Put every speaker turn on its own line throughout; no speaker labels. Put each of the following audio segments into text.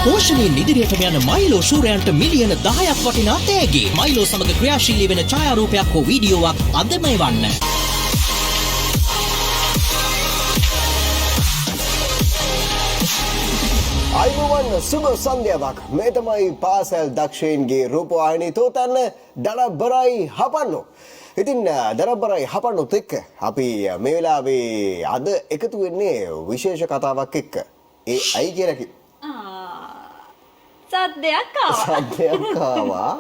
පෝෂණයෙන් ඉදිරියටම යන මයිලෝ ශූරයන්ට මිලියන 10ක් වටිනා තෑගි. මයිලෝ සමග ක්‍රියාශීලී වෙන ඡායාරූපයක් හෝ වීඩියෝවක් අදම එවන්න.
අයිබෝවන් සුබ සන්ධ්‍යාවක්. මේ තමයි පාසල් දක්ෂයින්ගේ රූපවාහිනී තෝතන්න දඩබරයි හපන්නෝ. ඉතින් දඩබරයි හපන්නොත් එක්ක අපි මේ වෙලාවේ අද එකතු වෙන්නේ විශේෂ කතාවක් එක්ක. ඒ අයි කියලා කිව්වා.
සද්දයක් ආවා.
සද්දයක් ආවා.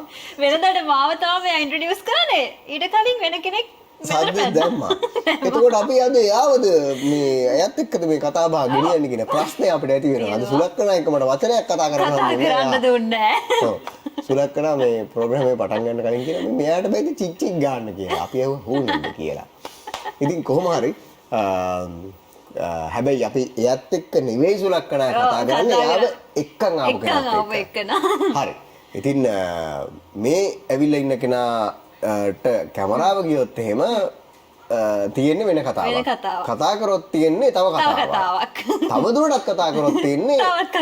වෙනදාට මාව තමයි ඉන්ට්‍රොඩියුස් කරන්නේ. ඊට කලින් වෙන කෙනෙක්
සද්ද දැම්මා. එතකොට අපි අද යාවද මේ අයත් එක්කද මේ කතා බහ ගෙනියන්නේ කියන ප්‍රශ්නේ අපිට ඇති වෙනවා. අද සුලක්කනා එක මට වචනයක් කතා කරන්න
කරන්න දුන්නේ නැහැ.
ඔව්. සුලක්කනා මේ ප්‍රෝග්‍රෑම් එක පටන් ගන්න කලින් කියලා මෙයාට බයිද චික් චික් ගන්න කියලා. අපි අහුව හුන්නේ කියලා. ඉතින් කොහොම හරි හැබැයි අපි එයත් එක්ක නෙවෙයි සුලක්කනා කතා කරන්නේ. යාව එක්කන් ආපු කෙනා. හරි. ඉතින් මේ ඇවිල්ලා ඉන්න කෙනාට කැමරාව ගියොත් එහෙම තියෙන්නේ වෙන කතාවක්. කතා කරොත් තියෙන්නේ තව කතාවක්. තව දුරටත් කතා කරොත් තියෙන්නේ තව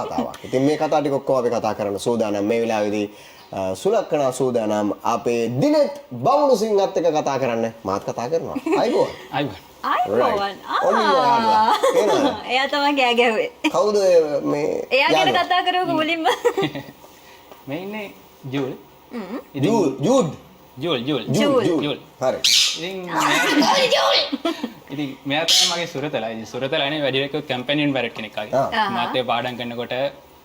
කතාවක්. ඉතින් මේ කතා ටික ඔක්කොම අපි කතා කරන්න සූදානම් මේ වෙලාවේදී සුලක්කනා සූදානම් අපේ දිනෙත් බවුණු සිංහත් එක්ක කතා කරන්න මාත් කතා කරනවා. අයිබෝන්.
අයිබෝන්. එයා තමයි ගෑ ගැහුවේ.
කවුද මේ?
එයා ගැන කතා කරමු මුලින්ම.
මේ ඉන්නේ ජූල්.
ජූල්. හරි.
ඉතින් මෙයා තමයි මගේ සුරතලා. ඉතින් සුරතලානේ වැඩි වෙක කැම්පේන් ඉන්වයරට් කෙනෙක් ආගේ. මාත් ඒ පාඩම් කරනකොට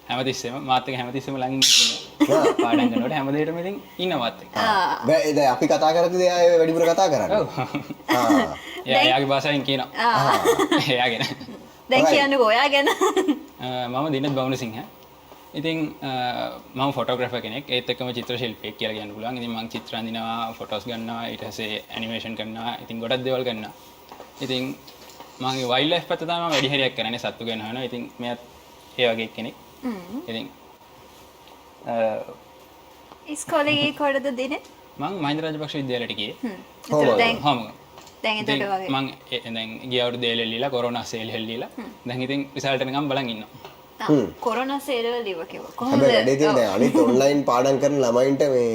හැමතිස්සෙම මාත් එක හැමතිස්සෙම ළඟින් ඉන්නවා. පාඩම් කරනකොට හැමදේටම ඉතින් ඉන්නවත් එක්ක.
දැන් අපි කතා කරද්දී එයා වැඩිපුර කතා කරන්නේ.
ඔව්. එයාගේ භාෂාවෙන් කියනවා. එයා ගැන.
දැන් කියන්නකෝ ඔයා ගැන.
මම දිනෙත් බවුණුසිංහ. ඉතින් මම ෆොටෝග්‍රැෆර් කෙනෙක්. ඒත් එක්කම චිත්‍ර ශිල්පියෙක් කියලා කියන්න පුළුවන්. ඉතින් මම චිත්‍ර අඳිනවා, ෆොටෝස් ගන්නවා, ඊට පස්සේ ඇනිමේෂන් කරනවා. ඉතින් ගොඩක් දේවල් කරනවා. ඉතින් මම වයිල්ඩ් ලයිෆ් පැත්ත තමයි වැඩි හරියක් කරන්නේ. සත්තු ගැන හොයනවා. ඉතින් මෙයාත් ඒ වගේ කෙනෙක්. ඉතින්
ඉස්කෝලේ ගියේ කොහෙද දිනේ?
මම මහින්ද රාජපක්ෂ විද්‍යාලයට ගියේ.
හොම.
දැන් එතකොට වගේ.
මම දැන් ගිය අවුරුදු දේල් එල්ලීලා කොරෝනා සේල් එල්ලීලා දැන් ඉතින් රිසල්ට් එකනම් බලන් ඉන්නවා.
කොරෝනා සේල් වල ඉව කිව්වා. කොහොමද?
හැබැයි වැඩේ තියෙන්නේ අනිත් ඔන්ලයින් පාඩම් කරන ළමයින්ට මේ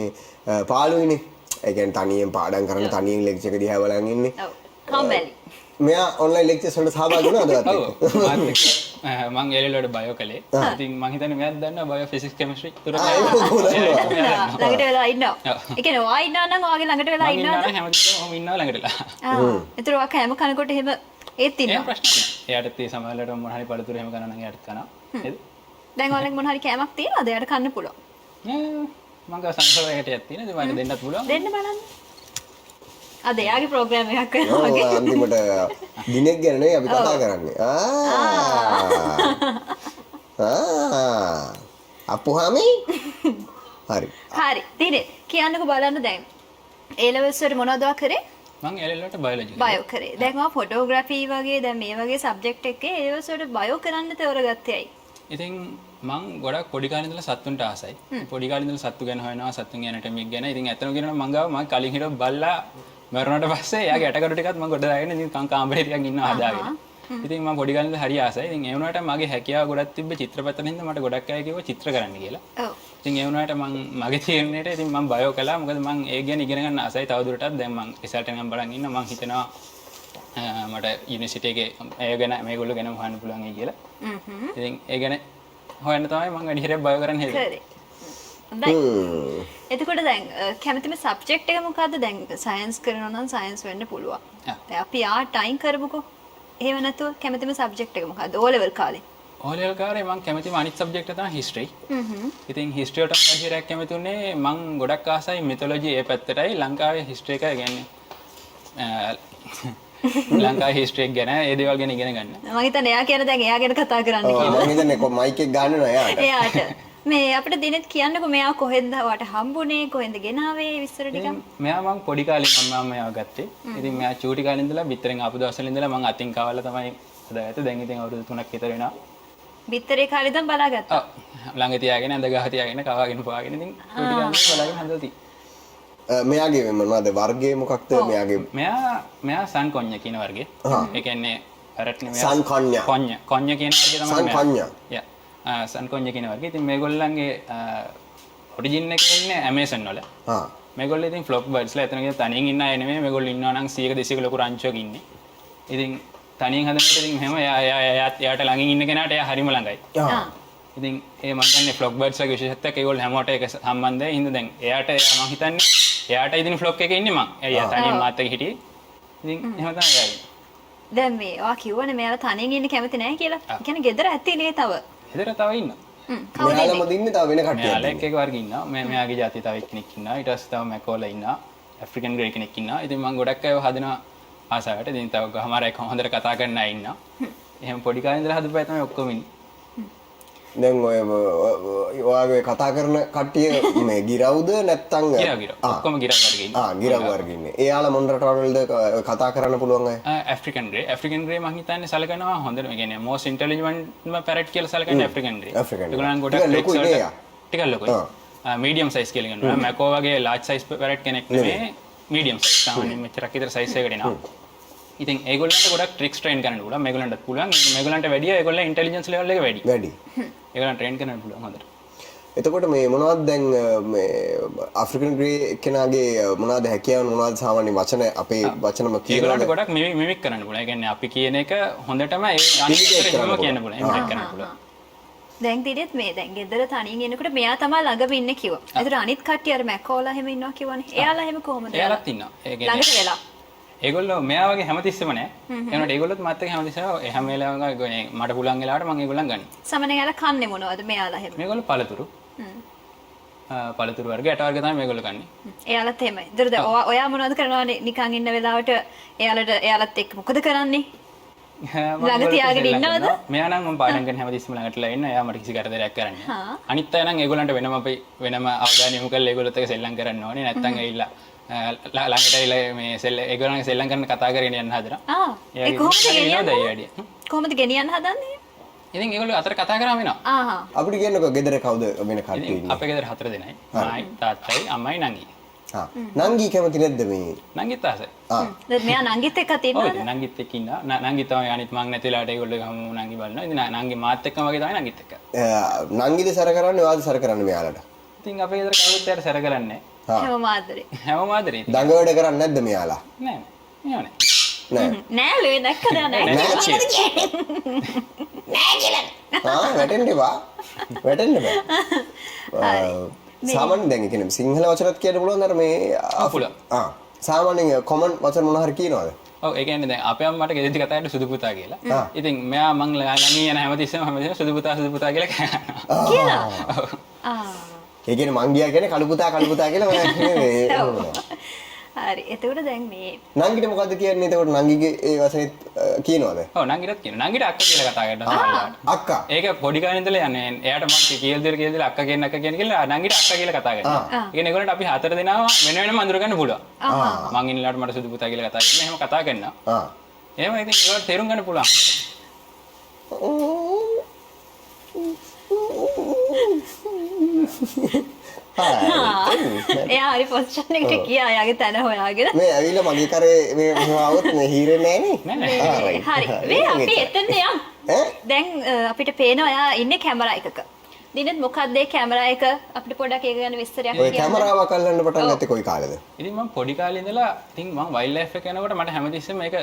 පාළුයිනේ. ඒ කියන්නේ තනියෙන් පාඩම් කරන තනියෙන් ලෙක්චර් එක දිහා බලන් ඉන්නේ.
ඔව්. කම්මැලි.
මෙයා ඔන්ලයින් ලෙක්චර්ස් වලට සහභාගී වුණාද?
මම එල් වලට බයෝ කළේ. ඉතින් මම හිතන්නේ මෙයාත් දන්නවා බයෝ ෆිසික්ස් කෙමිස්ට්‍රි තුරට.
ළඟට වෙලා ඉන්නවා. ඒ කියන්නේ ඔයා ඉන්නවා නම් ඔයාගේ ළඟට වෙලා ඉන්නවද?
හැමතිස්සෙම මම ඉන්නවා ළඟට වෙලා.
ඒතර ඔයා කැම කනකොට එහෙම ඒත් ඉන්නවා.
ඒ ප්‍රශ්න නෑ. එයාටත් ඒ සමහරවිට මොන හරි පළතුරු එහෙම කනවා නම් එයාටත් කනවා. නේද?
දැන් ඔයාලගේ මොන හරි කැමක් තියනවද? එයාට කන්න පුළුවන්.
මම ගා සංසාරයකටයක් තියෙනවා. ඒක මම දෙන්නත් පුළුවන්.
දෙන්න බලන්න. අද එයාගේ ප්‍රෝග්‍රෑම් එකක් කරනවා වගේ.
අන්තිමට දිනෙක ගැන නෙවෙයි අපි කතා කරන්නේ. අපුහාමි හරි.
හරි. දිනේ කියන්නකෝ බලන්න දැන්. A levels වල මොනවද ඔයා කරේ?
මම එල් වලට බයොලොජි.
බයෝ කරේ. දැන් ඔයා ෆොටෝග්‍රැෆි වගේ දැන් මේ වගේ සබ්ජෙක්ට් එකේ A levels වලට බයෝ කරන්න තෝරගත්තේ ඇයි?
ඉතින් මම ගොඩක් පොඩි කාලේ ඉඳලා සත්තුන්ට ආසයි. පොඩි කාලේ ඉඳලා සත්තු ගැන හොයනවා, සත්තුන්ගේ ඇනටොමික් ගැන. ඉතින් ඇත්තම කියනවා මම ගාව මම කලින් හිටව බල්ලා මරුණාට පස්සේ එයාගේ ඇටකඩු ටිකත් මම ගොඩ දාගෙන ඉතින් කාමරේ ටිකක් ඉන්නවා හදාගෙන. ඉතින් මම පොඩි කාලේ ඉඳලා හරි ආසයි. ඉතින් ඒ වුණාට මගේ හැකියාව ගොඩක් තිබ්බ චිත්‍රපටවලින් හින්දා මට ගොඩක් අය කිව්වා චිත්‍ර කරන්න කියලා. ඔව්. ඉතින් ඒ වුණාට මගේ තීරණයට ඉතින් මම බයෝ කළා. මොකද මම ඒ ගැන ඉගෙන ගන්න ආසයි තවදුරටත්. දැන් මම රිසල්ට් එකෙන් බලන් ඉන්නවා. මම හිතනවා මට යුනිවර්සිටි එකේ ඒ ගැන මේගොල්ලෝ ගැන හොයන්න පුළුවන් වෙයි කියලා. ඉතින් ඒ ගැන හොයන්න තමයි මම වැඩි හරියක් බයෝ කරන්න හේතුව.
හොඳයි. එතකොට දැන් කැමතිම සබ්ජෙක්ට් එක මොකද්ද? දැන් සයන්ස් කරනවා නම් සයන්ස් වෙන්න පුළුවන්. දැන් අපි ටයිම් කරමුකෝ. එහෙම නැතුව කැමතිම සබ්ජෙක්ට් එක මොකද්ද? O level කාලේ.
O level කාලේ මම කැමතිම අනිත් සබ්ජෙක්ට් එක තමයි history. ඉතින් history වලට වැඩි හරියක් කැමති උනේ මම ගොඩක් ආසයි mythology ඒ පැත්තටයි. ලංකාවේ history එක කියන්නේ ලංකාවේ history එක ගැන ඒ දේවල් ගැන ඉගෙන ගන්න.
මම හිතන්නේ එයා කියන දැන් එයා ගැන කතා කරන්න කියලා.
මම හිතන්නේ මයික් එක ගන්නවා එයාට.
එයාට. මේ අපිට දිනෙත් කියන්නකෝ මෙයා කොහෙන්ද වට හම්බුනේ කොහෙන්ද ගෙනාවේ විස්තර ටිකක්.
මෙයා මම පොඩි කාලේ මම මෙයාව ගත්තේ. ඉතින් මෙයා චූටි කාලේ ඉඳලා බිත්තරෙන් ආපු දවස්වල ඉඳලා මම අතින් කවලා තමයි හදාගත්තේ. දැන් ඉතින් අවුරුදු 3ක් විතර වෙනවා.
බිත්තරේ කාලේ ඉඳන් බලාගත්තා.
ඔව්. ළඟ තියාගෙන ඇඳ ගහ තියාගෙන කවාගෙන පවාගෙන ඉතින් චූටි කාලේ බලාගෙන හදලා තියෙනවා.
මෙයාගේ මොනවද වර්ගය මොකක්ද මෙයාගේ?
මෙයා සන් කොඤ්ඤ කියන වර්ගේ. ඒ කියන්නේ පැරට් නේ මෙයා.
සන් කොඤ්ඤ.
කොඤ්ඤ කියන වර්ගේ තමයි මෙයා.
සන් කොඤ්ඤ.
යා. සන්කොන්ජ කියන වගේ. ඉතින් මේගොල්ලන්ගේ ඔරිජින් එක ඉන්නේ Amazon වල. මේගොල්ලෝ ඉතින් ෆ්ලොක් බර්ඩ්ස්ලා එතන කියන තනියෙන් ඉන්න අය නෙමෙයි. මේගොල්ලෝ ඉන්නවා නම් 100ක 200ක ලොකු රංචුවක ඉන්නේ. ඉතින් තනියෙන් හදනකොට ඉතින් මෙහෙම එයාට ළඟින් ඉන්න කෙනාට එයා හරිම ළඟයි. ඉතින් ඒ මම කියන්නේ ෆ්ලොක් බර්ඩ්ස් වගේ විශේෂත්වයක් ඒගොල්ලෝ හැමෝට ඒක සම්බන්ධයි. හින්දා දැන් එයාට මම හිතන්නේ එයාට ඉතින් ෆ්ලොක් එකේ ඉන්නේ මං. එයා තනියෙන් මාත් එක්ක හිටියේ. ඉතින් එහෙම තමයි එයාගේ.
දැන් මේ ඔයා කිව්වනේ මෙයාලා තනියෙන් ඉන්න කැමති නැහැ කියලා. ඒ කියන්නේ ගෙදර ඇත්තේ නේ තව.
ගෙදර තව ඉන්නවා.
මෙයාලම දින්නේ තව වෙන කට්ටියක්.
මෙයාලා එක වර්ග ඉන්නවා. මෙයාගේ ජාතිය තව එක්කෙනෙක් ඉන්නවා. ඊට පස්සේ තව මැකෝලා ඉන්නවා. ඇෆ්‍රිකන් ග්‍රේ කෙනෙක් ඉන්නවා. ඉතින් මම ගොඩක් අයව හදනවා ආසාවට. ඉතින් තව ගහමාර එක හොඳට කතා කරන්න අය ඉන්නවා. එහෙම පොඩි කාලේ ඉඳලා හදපුවා තමයි ඔක්කොම ඉන්නේ.
දැන් ඔයාගේ කතා කරන කට්ටිය මේ ගිරවුද නැත්තම්
ගිරව් ඔක්කොම ගිරව් වර්ගෙ ඉන්නේ.
ගිරව් වර්ගෙ ඉන්නේ. එයාලා මොන රටවලද කතා කරන්න පුළුවන් අය?
ඇෆ්‍රිකන් ග්‍රේ මම හිතන්නේ සලකනවා හොඳට. ඒ කියන්නේ most intelligent parrot කියලා සලකන්නේ ඇෆ්‍රිකන් ග්‍රේ. ඒගොල්ලන් ගොඩක්
ලොකුයි නේද?
ටිකක් ලොකුයි. මීඩියම් සයිස් කියලා කියනවා. මැකෝ වගේ large size parrot කෙනෙක් නෙමෙයි. Medium size. සාමාන්‍යයෙන් මෙච්චරක් විතර සයිස් එකකට එනවා. ඉතින් ඒගොල්ලන්ට ගොඩක් ට්‍රික්ස් ට්‍රේන් කරන්න පුළුවන්. මේගොල්ලන්ට පුළුවන්. මේගොල්ලන්ට වැඩිය ඒගොල්ලන් ඉන්ටෙලිජන්ස් ලෙවල් එක වැඩි. ඒගොල්ලන් ට්‍රේන් කරන්න පුළුවන් හොඳට.
එතකොට මේ මොනවද දැන් මේ ඇෆ්‍රිකන් ග්‍රේ කෙනාගේ මොනවද හැකියාව මොනවද සාමාන්‍ය වචන අපේ වචනම කියනවා.
ඒගොල්ලන්ට ගොඩක් මිමික් කරන්න පුළුවන්. ඒ කියන්නේ අපි කියන එක හොඳටම ඒ අනිත් එකට එහෙම කියන්න පුළුවන්. ඉමිටේට් කරන්න පුළුවන්.
දැන් දිරියත් මේ දැන් ගෙදර තනියෙන් ඉන්නකොට මෙයා තමයි ළඟම ඉන්නේ කිව්වා. ඒතර අනිත් කට්ටිය අර මැකෝලා එහෙම ඉන්නවා කිව්වනේ. එයාලා එහෙම කොහොමද?
එයාලත් ඉන්නවා. ඒ කියන්නේ
ළඟට වෙලා.
ඒගොල්ලෝ මෙයා වගේ හැමතිස්සෙම නෑ. ඒනොට ඒගොල්ලොත් මාත් එක්ක හැමතිස්සෙම හැම වෙලාවෙම මට පුළුවන් වෙලාවට මම ඒගොල්ලන් ගන්න.
සමහරවිට එයාලා කන්නේ මොනවද මෙයාලා එහෙම?
මේගොල්ලෝ පළතුරු. පළතුරු වර්ග ඇට වර්ග තමයි මේගොල්ලෝ කන්නේ.
එයාලත් එහෙමයි. ඒතර දැන් ඔයා මොනවද කරනවනේ නිකන් ඉන්න වෙලාවට එයාලත් එක්ක මොකද කරන්නේ? ළඟ තියාගෙන ඉන්නවද?
මෙයා නම් මම පාඩම් කරන හැමතිස්සෙම ළඟටලා ඉන්න. එයා මට කිසි කරදරයක් කරන්නේ නෑ. අනිත් අය නම් ඒගොල්ලන්ට වෙනම අවධානය යොමු කරලා ඒගොල්ලොත් එක්ක සෙල්ලම් කරන්න ඕනේ. නැත්තම් ඇවිල්ලා ළඟට ඇවිල්ලා මේ ඒගොල්ලන්ගේ සෙල්ලම් කරන කතා කරගෙන යන්න හදනවා.
ඒ කොහොමද ගෙනියන්නේ? කොහොමද ගෙනියන්න හදන්නේ?
ඉතින් ඒගොල්ලෝ අතර කතා කරාම එනවා.
අපිට කියන්නකෝ ගෙදර කවුද වෙන කට්ටිය ඉන්නේ?
අපේ ගෙදර 4 දෙනයි. මයි තාත්තයි අම්මයි නංගි.
නංගි කැමති නැද්ද මේ?
නංගිත් ආසයි.
දැන් මෙයා නංගිත් එක්ක තියනවද?
ඔව් නංගිත් එක්ක ඉන්නවා. නංගි තමයි අනිත් මං නැති වෙලාවට ඒගොල්ලෝ ගහමු නංගි බලනවා. ඉතින් නංගි මාත් එක්කම වගේ තමයි නංගිත් එක්ක.
නංගිද සැර කරන්නේ ඔයාද සැර කරන්නේ මෙයාලට?
ඉතින් අපේ ගෙදර කවුරුත් එයාට සැර කරන්නේ
හැම මාදරේ.
හැම මාදරේ.
දඟ වැඩ කරන්නේ නැද්ද මෙයාලා?
නෑ නෑ.
නෑ ලේ නැක්කද නෑ.
වැටෙන්න එපා. වැටෙන්න බෑ. සාමාන්‍යයෙන් දැන් කියන්නේ සිංහල වචනත් කියන්න පුළුවන් අර මේ
පුළුවන්.
සාමාන්‍යයෙන් කොමන් වචන මොන හරි කියනවද?
ඔව් ඒ කියන්නේ දැන් අපේ අම්මට ගෙදරදී කතා කරන්නේ සුදු පුතා කියලා. ඉතින් මෙයා මං ළඟින් යන හැමතිස්සෙම සුදු පුතා කියලා
කියනවා.
ඒ කියන්නේ මං ගියා කියන්නේ කළු පුතා කියලා මම කියන්නේ.
හරි. එතකොට දැන් මේ
නංගිට මොකද්ද කියන්නේ? එතකොට නංගිගේ ඒ වචනේ කියනවද?
ඔව් නංගිටත් කියනවා. නංගිට අක්කා කියලා කතා කරනවා.
අක්කා.
ඒක පොඩි කාලේ ඉඳලා යන්නේ. එයාට මම කියලා දෙලා අක්කා කියලා නංගිට අක්කා කියලා කතා කරනවා. ඒ කියන්නේ ඒගොල්ලන්ට අපි 4 දෙනාම වෙන වෙනම අඳුර ගන්න පුළුවන්. මං ඉන්නලාට මට සුදු පුතා කියලා කතා කරනවා. එහෙම කතා කරනවා. එහෙම ඉතින් ඒකට තේරුම් ගන්න පුළුවන්.
එයා හරි පොසිෂන් එකට ගියා යාගේ තැන හොයාගෙන.
මේ ඇවිල්ලා මගේ කරේ මේ මෙහෙම આવොත් මේ හීරෙන්නේ නෑනේ.
හරි. මේ අපි එතන යමු. දැන් අපිට පේනවා එයා ඉන්නේ කැමරා එකක. දිනෙත් මොකක්ද ඒ කැමරා එක අපිට පොඩ්ඩක් ඒක ගැන විස්තරයක් කියන්න.
ඔය කැමරාවක් අල්ලන්න පටන් ගත්තේ කොයි කාලෙද?
ඉතින් මම පොඩි කාලේ ඉඳලා ඉතින් මම වයිල්ඩ් ලයිෆ් එක යනකොට මට හැමතිස්සෙම මේක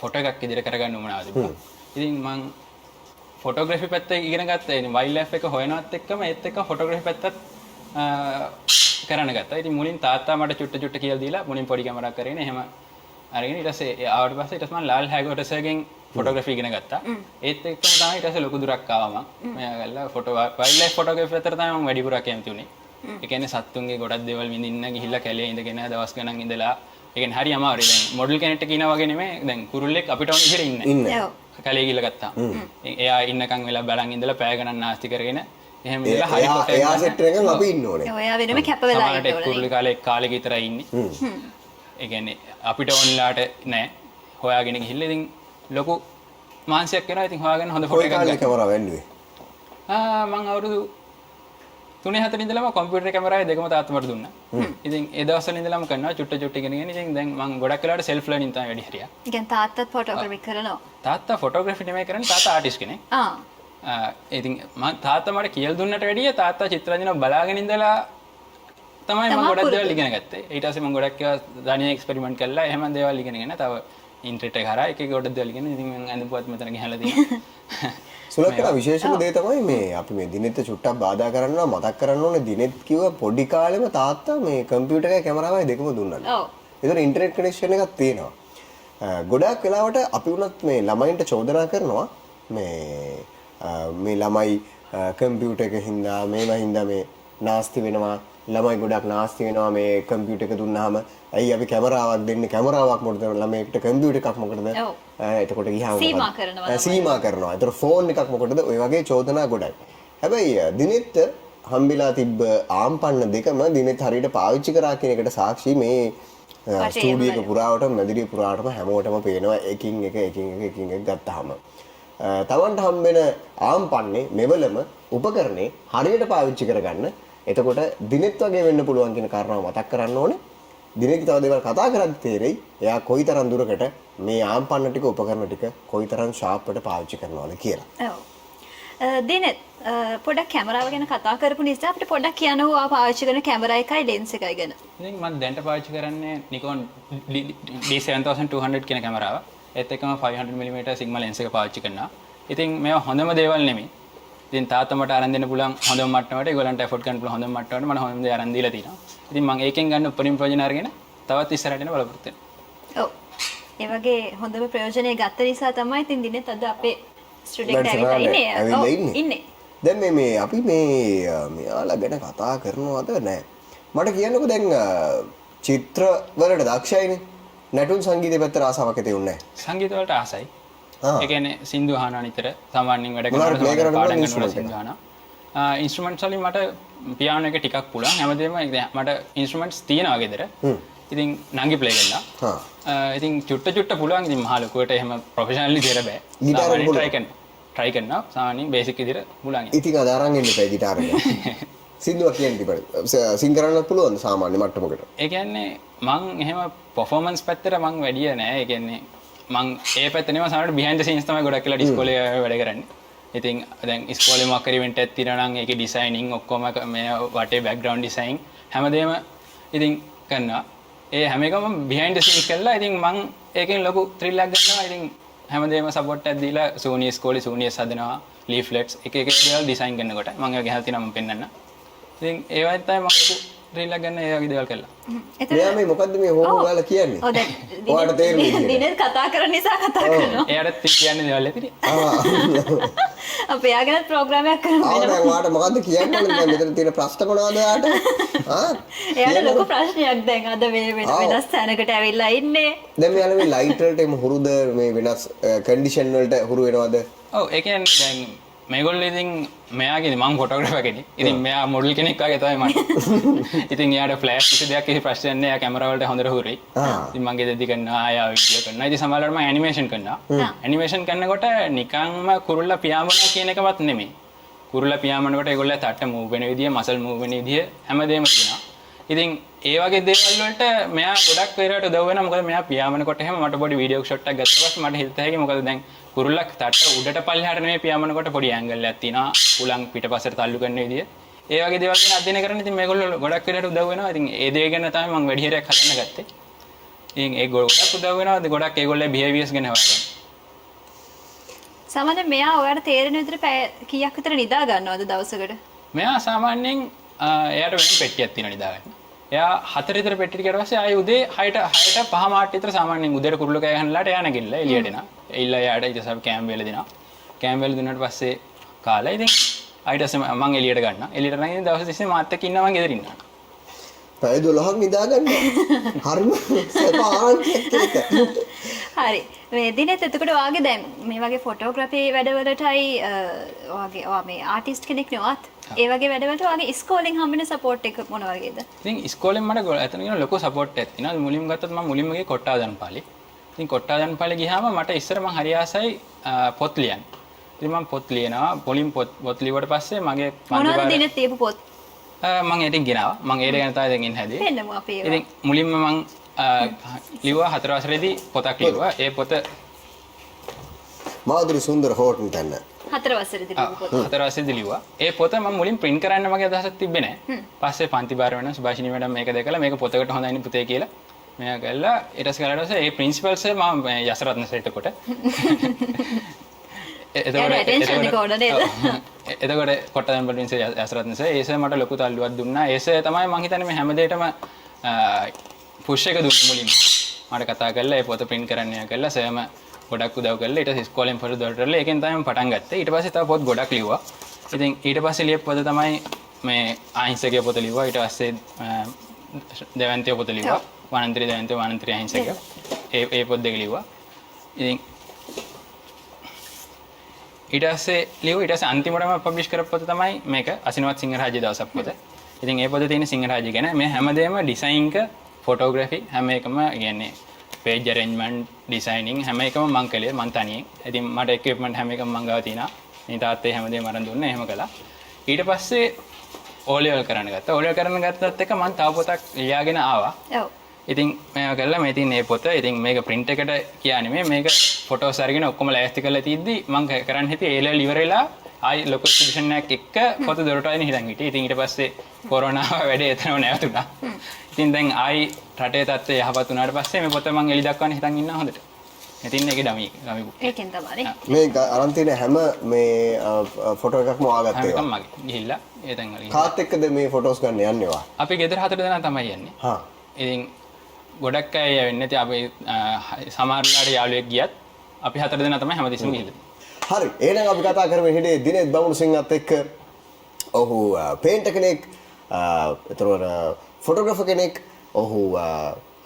ෆොටෝ එකක් ඉදිරියට කරගන්න උවමනාව තිබුණා. ඉතින් මම ෆොටෝග්‍රැෆි පැත්ත ඉගෙන ගත්තා. ඉතින් වයිල්ඩ් ලයිෆ් එක හොයනවත් එක්කම ඒත් එක්ක ෆොටෝග්‍රැෆි පැත්තත් කරන්න ගත්තා. ඉතින් මුලින් තාත්තා මට චුට්ට කියලා දීලා මුලින් පොඩි කැමරාවක් කරගෙන එහෙම අරගෙන ඊට පස්සේ ආවට පස්සේ ඊට පස්සේ මම ලාල් හැගෝට සර්ගෙන් ෆොටෝග්‍රැෆි ඉගෙන ගත්තා. ඒත් එක්කම තමයි ඊට පස්සේ ලොකු දුරක් ආවා මම. මෙයා ගල්ලා ෆොටෝ වයිල්ඩ් ලයිෆ් ෆොටෝග්‍රැෆි අතර තමයි මම වැඩිපුර කැමති උනේ. ඒ කියන්නේ සත්තුන්ගේ ගොඩක් දේවල් විඳින්න ගිහිල්ලා කැලේ ඉඳගෙන දවස් ගණන් ඉඳලා ඒ කියන්නේ හරි අමාරුයි. දැන් මොඩල් කෙනෙක්ට කියනා වගේ නෙමෙයි. දැන් කුරුල්ලෙක් අපිට ඕන විදිහට ඉන්නේ. කැලේ ගිහිල්ලා ගත්තා. එයා ඉන්නකන් වෙලා බලන් ඉඳලා පැය ගණන් නාස්ති කරගෙන එහෙම ඉඳලා හරි කොට
එයා සෙට් එකෙන් අපි ඉන්න ඕනේ.
ඔයා වෙනම කැප වෙලා ඉන්න ඕනේ.
කුරුල්ලේ කාලෙක විතරයි ඉන්නේ. ඒ කියන්නේ අපිට ඕන්ලාට නෑ. හොයාගෙන ගිහිල්ලා ඉතින් ලොකු මාන්සියක් කරනවා. ඉතින් හොයාගෙන හොඳ ෆොටෝ එකක්
ගන්න කැමරාව වැන්නුවේ.
මම අවුරුදු 3-4 ඉඳලම කම්පියුටර් කැමරාවේ දෙකම තාත්තා මට දුන්නා. ඉතින් ඒ දවස්වල ඉඳලම කරනවා චුට්ට ඉගෙනගෙන. ඉතින් දැන් මම ගොඩක් වෙලාවට සෙල්ෆ් ලර්නින් තමයි වැඩි හරියක්.
ඒ කියන්නේ තාත්තත් ෆොටෝග්‍රැෆි කරනවා.
තාත්තා ෆොටෝග්‍රැෆි නෙමෙයි කරන්නේ. තාත්තා ආටිස්ට් කෙනෙක්. ඉතින් මම තාත්තා මට කියලා දුන්නට වැඩිය තාත්තා චිත්‍රරංජන බලාගෙන ඉඳලා තමයි මම ගොඩක් දේවල් ඉගෙන ගත්තේ. ඊට පස්සේ මම ගොඩක් ඒවා ධානිය එක්ස්පෙරිමන්ට් කළා. එහෙම දේවල් ඉගෙනගෙන තව ඉන්ටර්නෙට් එක හරහා එක එක ගොඩක් දේවල් ඉගෙන ඉතින් මම ඇඳපුවත් මෙතන ගහලා තියෙනවා.
සුලක්කන විශේෂම දේ තමයි මේ අපි මේ දිනෙත් චුට්ටක් බාධා කරනවා මතක් කරන්න ඕනේ දිනෙත් කිව්ව පොඩි කාලෙම තාත්තා මේ කම්පියුටර් එකයි කැමරාවයි දෙකම දුන්නා.
ඔව්.
ඒතර ඉන්ටර්නෙට් කනෙක්ෂන් එකක් තියෙනවා. ගොඩාක් වෙලාවට අපි වුණත් මේ ළමයින්ට චෝදනා කරනවා මේ ළමයි කම්පියුටර් එක හින්දා මේවා හින්දා මේ නාස්ති වෙනවා. ළමයි ගොඩක් නාස්ති වෙනවා මේ කම්පියුටර් එක දුන්නාම ඇයි අපි කැමරාවක් දෙන්නේ කැමරාවක් මොකටද ළමයෙක්ට කම්පියුටර් එකක් මොකටද එතකොට ගියාම සීමා කරනවා ඒතර ෆෝන් එකක් මොකටද ඔය වගේ චෝදනා ගොඩයි හැබැයි දිනෙත් හම්බෙලා තිබ්බ ආම්පන්න දෙකම දිනෙත් හරියට පාවිච්චි කරා කියන එකට සාක්ෂි මේ ස්ටුඩියෝ එක පුරාවටම මැදිරිය පුරාවටම හැමෝටම පේනවා එකින් එක ගත්තාම තමන්ට හම්බෙන ආම්පන්නේ මෙවලම උපකරණේ හරියට පාවිච්චි කරගන්න එතකොට දිනෙත් වගේ වෙන්න පුළුවන් කියන කාරණාව මතක් කරන්න ඕනේ. දිනෙත් තව දේවල් කතා කරද්දී තේරෙයි එයා කොයිතරම් දුරකට මේ ආම්පන්න ටික උපකරණ ටික කොයිතරම් ෂාප්වට පාවිච්චි කරනවද කියලා.
ඔව්. දිනෙත් පොඩක් කැමරාව ගැන කතා කරපු නිසා අපිට පොඩක් කියනවා පාවිච්චි කරන කැමරා එකයි ලෙන්ස් එකයි ගැන.
ඉතින් මම දැන්ට පාවිච්චි කරන්නේ Nikon D7200 කියන කැමරාව. ඒත් එක්කම 500mm සිග්මා ලෙන්ස් එක පාවිච්චි කරනවා. ඉතින් මේවා හොඳම දේවල් නෙමෙයි. ඉතින් තාත්තා මට අරන් දෙන්න පුළුවන් හොඳම මට්ටමට ඒගොල්ලන්ට එෆෝඩ් කරන්න පුළුවන් හොඳම මට්ටමට මම හොඳම දේ අරන් දීලා තියෙනවා. ඉතින් මම ඒකෙන් ගන්න උපරිම ප්‍රයෝජන අරගෙන තවත් ඉස්සරහට යන බලාපොරොත්තු වෙනවා.
ඔව්. ඒ වගේ හොඳම ප්‍රයෝජනය ගත්ත නිසා තමයි ඉතින් දිනෙත් අද අපේ ස්ටුඩියෝ එකට ඇවිල්ලා ඉන්නේ.
දැන් මේ අපි මෙයාලා ගැන කතා කරනවද නැහැ. මට කියන්නකෝ දැන් චිත්‍ර වලට දක්ෂයිනේ. නැටුම් සංගීතය පැත්තට ආසාවක් ඇති වුණේ නැහැ.
සංගීත වලට ආසයි. ඒ කියන්නේ සින්දු අහනවා නිතර සාමාන්‍යයෙන් වැඩ කරනකොට පාඩම් කරනකොට සින්දු අහනවා. ඉන්ස්ට්‍රුමන්ට්ස් වලින් මට පියානෝ එක ටිකක් පුළුවන්. හැමදේම මට ඉන්ස්ට්‍රුමන්ට්ස් තියෙනවා ගෙදර. ඉතින් නංගි ප්ලේ කරනවා. ඉතින් චුට්ට පුළුවන්. ඉතින් මහ ලොකුවට එහෙම ප්‍රොෆෙෂනලි දෙර බෑ. try කරනවා. සාමාන්‍යයෙන් බේසික් විදිහට පුළුවන්.
ඉතින් අද අරන් එන්න එපා ගිටාර එක. සින්දුවක් කියන්න ඉතින් සින් කරන්නත් පුළුවන් සාමාන්‍ය මට්ටමකට.
ඒ කියන්නේ මං එහෙම පර්ෆෝමන්ස් පැත්තට මං වැඩිය නෑ. ඒ කියන්නේ මං ඒ පැත්තේ නෙමෙයි සමහරවිට behind the scenes තමයි ගොඩක් වෙලා ඉස්කෝලේ වැඩ කරන්නේ. ඉතින් දැන් ඉස්කෝලේ මොකක් හරි ඉවෙන්ට් එකක් තියෙනවා නම් ඒකේ ඩිසයිනින් ඔක්කොම මේ වටේ බෑග්ග්‍රවුන්ඩ් ඩිසයින් හැමදේම ඉතින් කරනවා. ඒ හැම එකම behind the scenes කරලා ඉතින් මං ඒකෙන් ලොකු thrill එකක් ගන්නවා. ඉතින් හැමදේම සපෝට් එකක් දීලා සෝනි ඉස්කෝලේ සෝනියස් හදනවා, ලීෆ්ලෙට්ස් එක දේවල් ඩිසයින් කරනකොට මම ඒක ගහලා තියෙනවා මම පෙන්නන්න. ඉතින් ඒවත් තමයි මම ලොකු thrill එකක් ගන්න ඒ වගේ දේවල් කළා.
එයා මේ මොකද්ද මේ හොම ගාලා කියන්නේ?
ඔව් දැන්
ඔයාලට තේරෙන්නේ
දිනෙත් කතා කරන නිසා කතා කරනවා.
එයාට කියන්නේ දේවල් ඇතිනේ.
අපි යාගෙන ප්‍රෝග්‍රෑම් එකක් කරමු.
දැන් ඔයාලට මොකද්ද කියන්න ඕනේ? දැන් මෙතන තියෙන ප්‍රශ්න මොනවද ඔයාලට?
එයාට ලොකු ප්‍රශ්නයක් දැන් අද මේ වෙනස් තැනකට ඇවිල්ලා ඉන්නේ.
දැන් මෙයාලා මේ ලයිට් වලට එම හුරුද මේ වෙනස් කන්ඩිෂන් වලට හුරු වෙනවද?
ඔව් ඒ කියන්නේ දැන් මේගොල්ලෝ ඉතින් මෙයාගේ මම ෆොටෝග්‍රැෆර් කෙනෙක්. ඉතින් මෙයා මොඩල් කෙනෙක් වගේ තමයි මට. ඉතින් එයාට ෆ්ලෑෂ් කිසි දෙයක් කිසි ප්‍රශ්නයක් නෑ. එයා කැමරා වලට හොඳට හුරුයි. ඉතින් මම ගෙදරදී කරනවා ආයා වීඩියෝ කරනවා. ඉතින් සමහරවිට මම ඇනිමේෂන් කරනවා. ඇනිමේෂන් කරනකොට නිකන්ම කුරුල්ලා පියාඹනවා කියන එකවත් නෙමෙයි. කුරුල්ලා පියාඹනකොට ඒගොල්ලෝ තට්ට මූව් වෙන විදිය, මසල් මූව් වෙන විදිය හැමදේම තියෙනවා. ඉතින් ඒ වගේ දේවල් වලට මෙයා ගොඩක් වෙලාවට උදව් වෙනවා. මොකද මෙයා පියාඹනකොට එහෙම මට පොඩි වීඩියෝ ෂොට් එකක් ගත්තා පස්සේ මට හිත හැකි මොකද දැන් කුරුල්ලක් තට්ට උඩට පල්ලෙහාට නෙමෙයි පියාඹනකොට පොඩි ඇන්ගල් එකක් තියෙනවා. උලන් පිටපස්සට තල්ලු කරන විදිය. ඒ වගේ දේවල් ගැන අධ්‍යයනය කරන්න ඉතින් මේගොල්ලෝ ගොඩක් වෙලාවට උදව් වෙනවා. ඉතින් ඒ දේ ගැන තමයි මම වැඩි හරියක් හදන්න ගත්තේ. ඉතින් ඒ ගොඩක් උදව් වෙනවා. ගොඩක් ඒගොල්ලෝ බිහේවියර්ස් ගැන හොයනවා.
සාමාන්‍යයෙන් මෙයා ඔයාලට තේරෙන විදිහට පැය කීයක් විතර නිදා ගන්නවද දවසකට?
මෙයා සාමාන්‍යයෙන් එයාට වෙන පෙට්ටියක් තියෙනවා නිදා ගන්න. එයා 4 විතර පෙට්ටියට ගියාට පස්සේ ආයේ උදේ 6ට 5 මාට විතර සාමාන්‍යයෙන් උදේට කුරුල්ල කෑ ගහනලාට එයා නැගිටලා එළියට එනවා. එයිලා එයාට ඊට පස්සේ කෑම වේල දෙනවා. කෑම වේල දුන්නාට පස්සේ කාලා ඉතින් ඊට පස්සේ මම එළියට ගන්නවා. එළියට නම් ඉතින් දවස් 30 මාත් එක්ක ඉන්නවා මම ගෙදර ඉන්නවා.
පැය 12ක් නිදා ගන්න. හරිම සපාන්තියක් එක.
හරි. මේ දිනෙත් එතකොට වාගේ දැන් මේ වගේ ෆොටෝග්‍රැෆි වැඩවලටයි වාගේ මේ ආටිස්ට් කෙනෙක් නෙවත් ඒ වගේ වැඩවලට වාගේ ඉස්කෝලෙන් හම්බෙන සපෝට් එක මොන වගේද?
ඉතින් ඉස්කෝලෙන් මට එතන කියන ලොකු සපෝට් එකක් තියෙනවා. මුලින්ම ගත්තොත් මම මුලින්ම ගියේ කොට්ටාදන් පාලේ. ඉතින් කොට්ටාදන් පාලේ ගියාම මට ඉස්සර මම හරි ආසයි පොත් ලියන්න. ඉතින් මම පොත් ලියනවා. පොලින් පොත් ලියුවට පස්සේ මගේ
මොනවද දිනෙත් තියපු පොත්?
මම ඒකෙන් ගෙනාවා. මම ඒ ගැන තමයි දැන් ඉන්න හැදී.
පෙන්නමු අපි ඒවා.
ඉතින් මුලින්ම මම ලිව්වා 4 වසරේදී පොතක් ලිව්වා. ඒ පොත
මාදුරි සුන්දර හෝටන් තැන්න.
4 වසරේදී ලියපු පොත.
4 වසරේදී ලිව්වා. ඒ පොත මම මුලින් print කරන්න මගේ අදහසක් තිබ්බේ නැහැ. පස්සේ පන්ති භාර වෙන සුභාෂිනී මැඩම් මේක දැකලා මේක පොතකට හොඳයිනේ පුතේ කියලා මෙයා ගල්ලා ඊට පස්සේ ඒ ප්‍රින්සිපල්ස් මම යසරත්න සහිතකොට එතකොට කොට්ටදම් වලින් යසරත්න සර් ඒස මට ලොකු තල්ලුවක් දුන්නා. ඒස තමයි මම හිතන්නේ මේ හැම දෙයකම පුෂ් එක දුන්නේ මුලින්ම. මට කතා කරලා ඒ පොත print කරන්න යා කරලා සර්ම ගොඩක් උදව් කරලා ඊට පස්සේ ඉස්කෝලෙන් පොත දොරටුවල ඒකෙන් තමයි මම පටන් ගත්තේ. ඊට පස්සේ තව පොත් ගොඩක් ලිව්වා. ඉතින් ඊට පස්සේ ලියපු පොත තමයි මේ අහිංසකයේ පොත ලිව්වා. ඊට පස්සේ දෙවන්තිය පොත ලිව්වා. වනන්තරි දෙවන්තිය වනන්තරි අහිංසකය. ඒ පොත් දෙක ලිව්වා. ඉතින් ඊට පස්සේ ලිව්වා. ඊට පස්සේ අන්තිමටම පබ්ලිෂ් කරපු පොත තමයි මේක අසිනවත් සිංහරාජ්‍ය දවසක් පොත. ඉතින් ඒ පොතේ තියෙන සිංහරාජ්‍ය ගැන මේ හැමදේම ඩිසයින් එක ෆොටෝග්‍රැෆි හැම එකම කියන්නේ page arrangement designing හැම එකම මං කළේ මං තනියෙන්. ඉතින් මට equipment හැම එකම මං ගාව තියෙනවා. මේ තාත්තේ හැමදේම අරන් දුන්නා. එහෙම කළා. ඊට පස්සේ O level කරන්න ගත්තා. O level කරන්න ගත්තත් එක මං තව පොතක් ලියාගෙන ආවා.
ඔව්.
ඉතින් මේවා කළා මේ තියෙන මේ පොත. ඉතින් මේක print එකට කියන්නේ මේක photos අරගෙන ඔක්කොම ලෑස්ති කරලා තියද්දි මං කරන්න හිටියේ A level ඉවර වෙලා ආයි ලොකු එක්සිබිෂන් එකක් එක්ක පොත දොරට ආයෙ හිටන් හිටියේ. ඉතින් ඊට පස්සේ කොරෝනාව වැඩේ එතනම නැවතුණා. ඉතින් දැන් ආයි රටේ තත්ත්වය යහපත් වුණාට පස්සේ මේ පොත මම එලි දක්වන්න හිතන් ඉන්නවා හොඳට. ඉතින් ඒකේ ඩමි බුක්.
ඒකෙන් තමයි.
මේ අරන් තියෙන හැම මේ ෆොටෝ එකක්ම ආගත්තේ ඒවා.
මම ගිහිල්ලා ඒ තැන් වල.
කාත් එක්කද මේ ෆොටෝස් ගන්න යන්නේ වා?
අපි ගෙදර 4 දෙනා තමයි යන්නේ.
හා.
ඉතින් ගොඩක් අය වෙන්නේ නැති අපි සමහරලාට යාළුවෙක් ගියත් අපි 4 දෙනා තමයි හැමතිස්සෙම ගිහිල්ලා.
හරි. එහෙනම් අපි කතා කරමින් හිටියේ දිනේත් බමුණු සිංහත් එක්ක. ඔහු පේන්ටර් කෙනෙක්, ඒතරවල ෆොටෝග්‍රැෆර් කෙනෙක්, ඔහු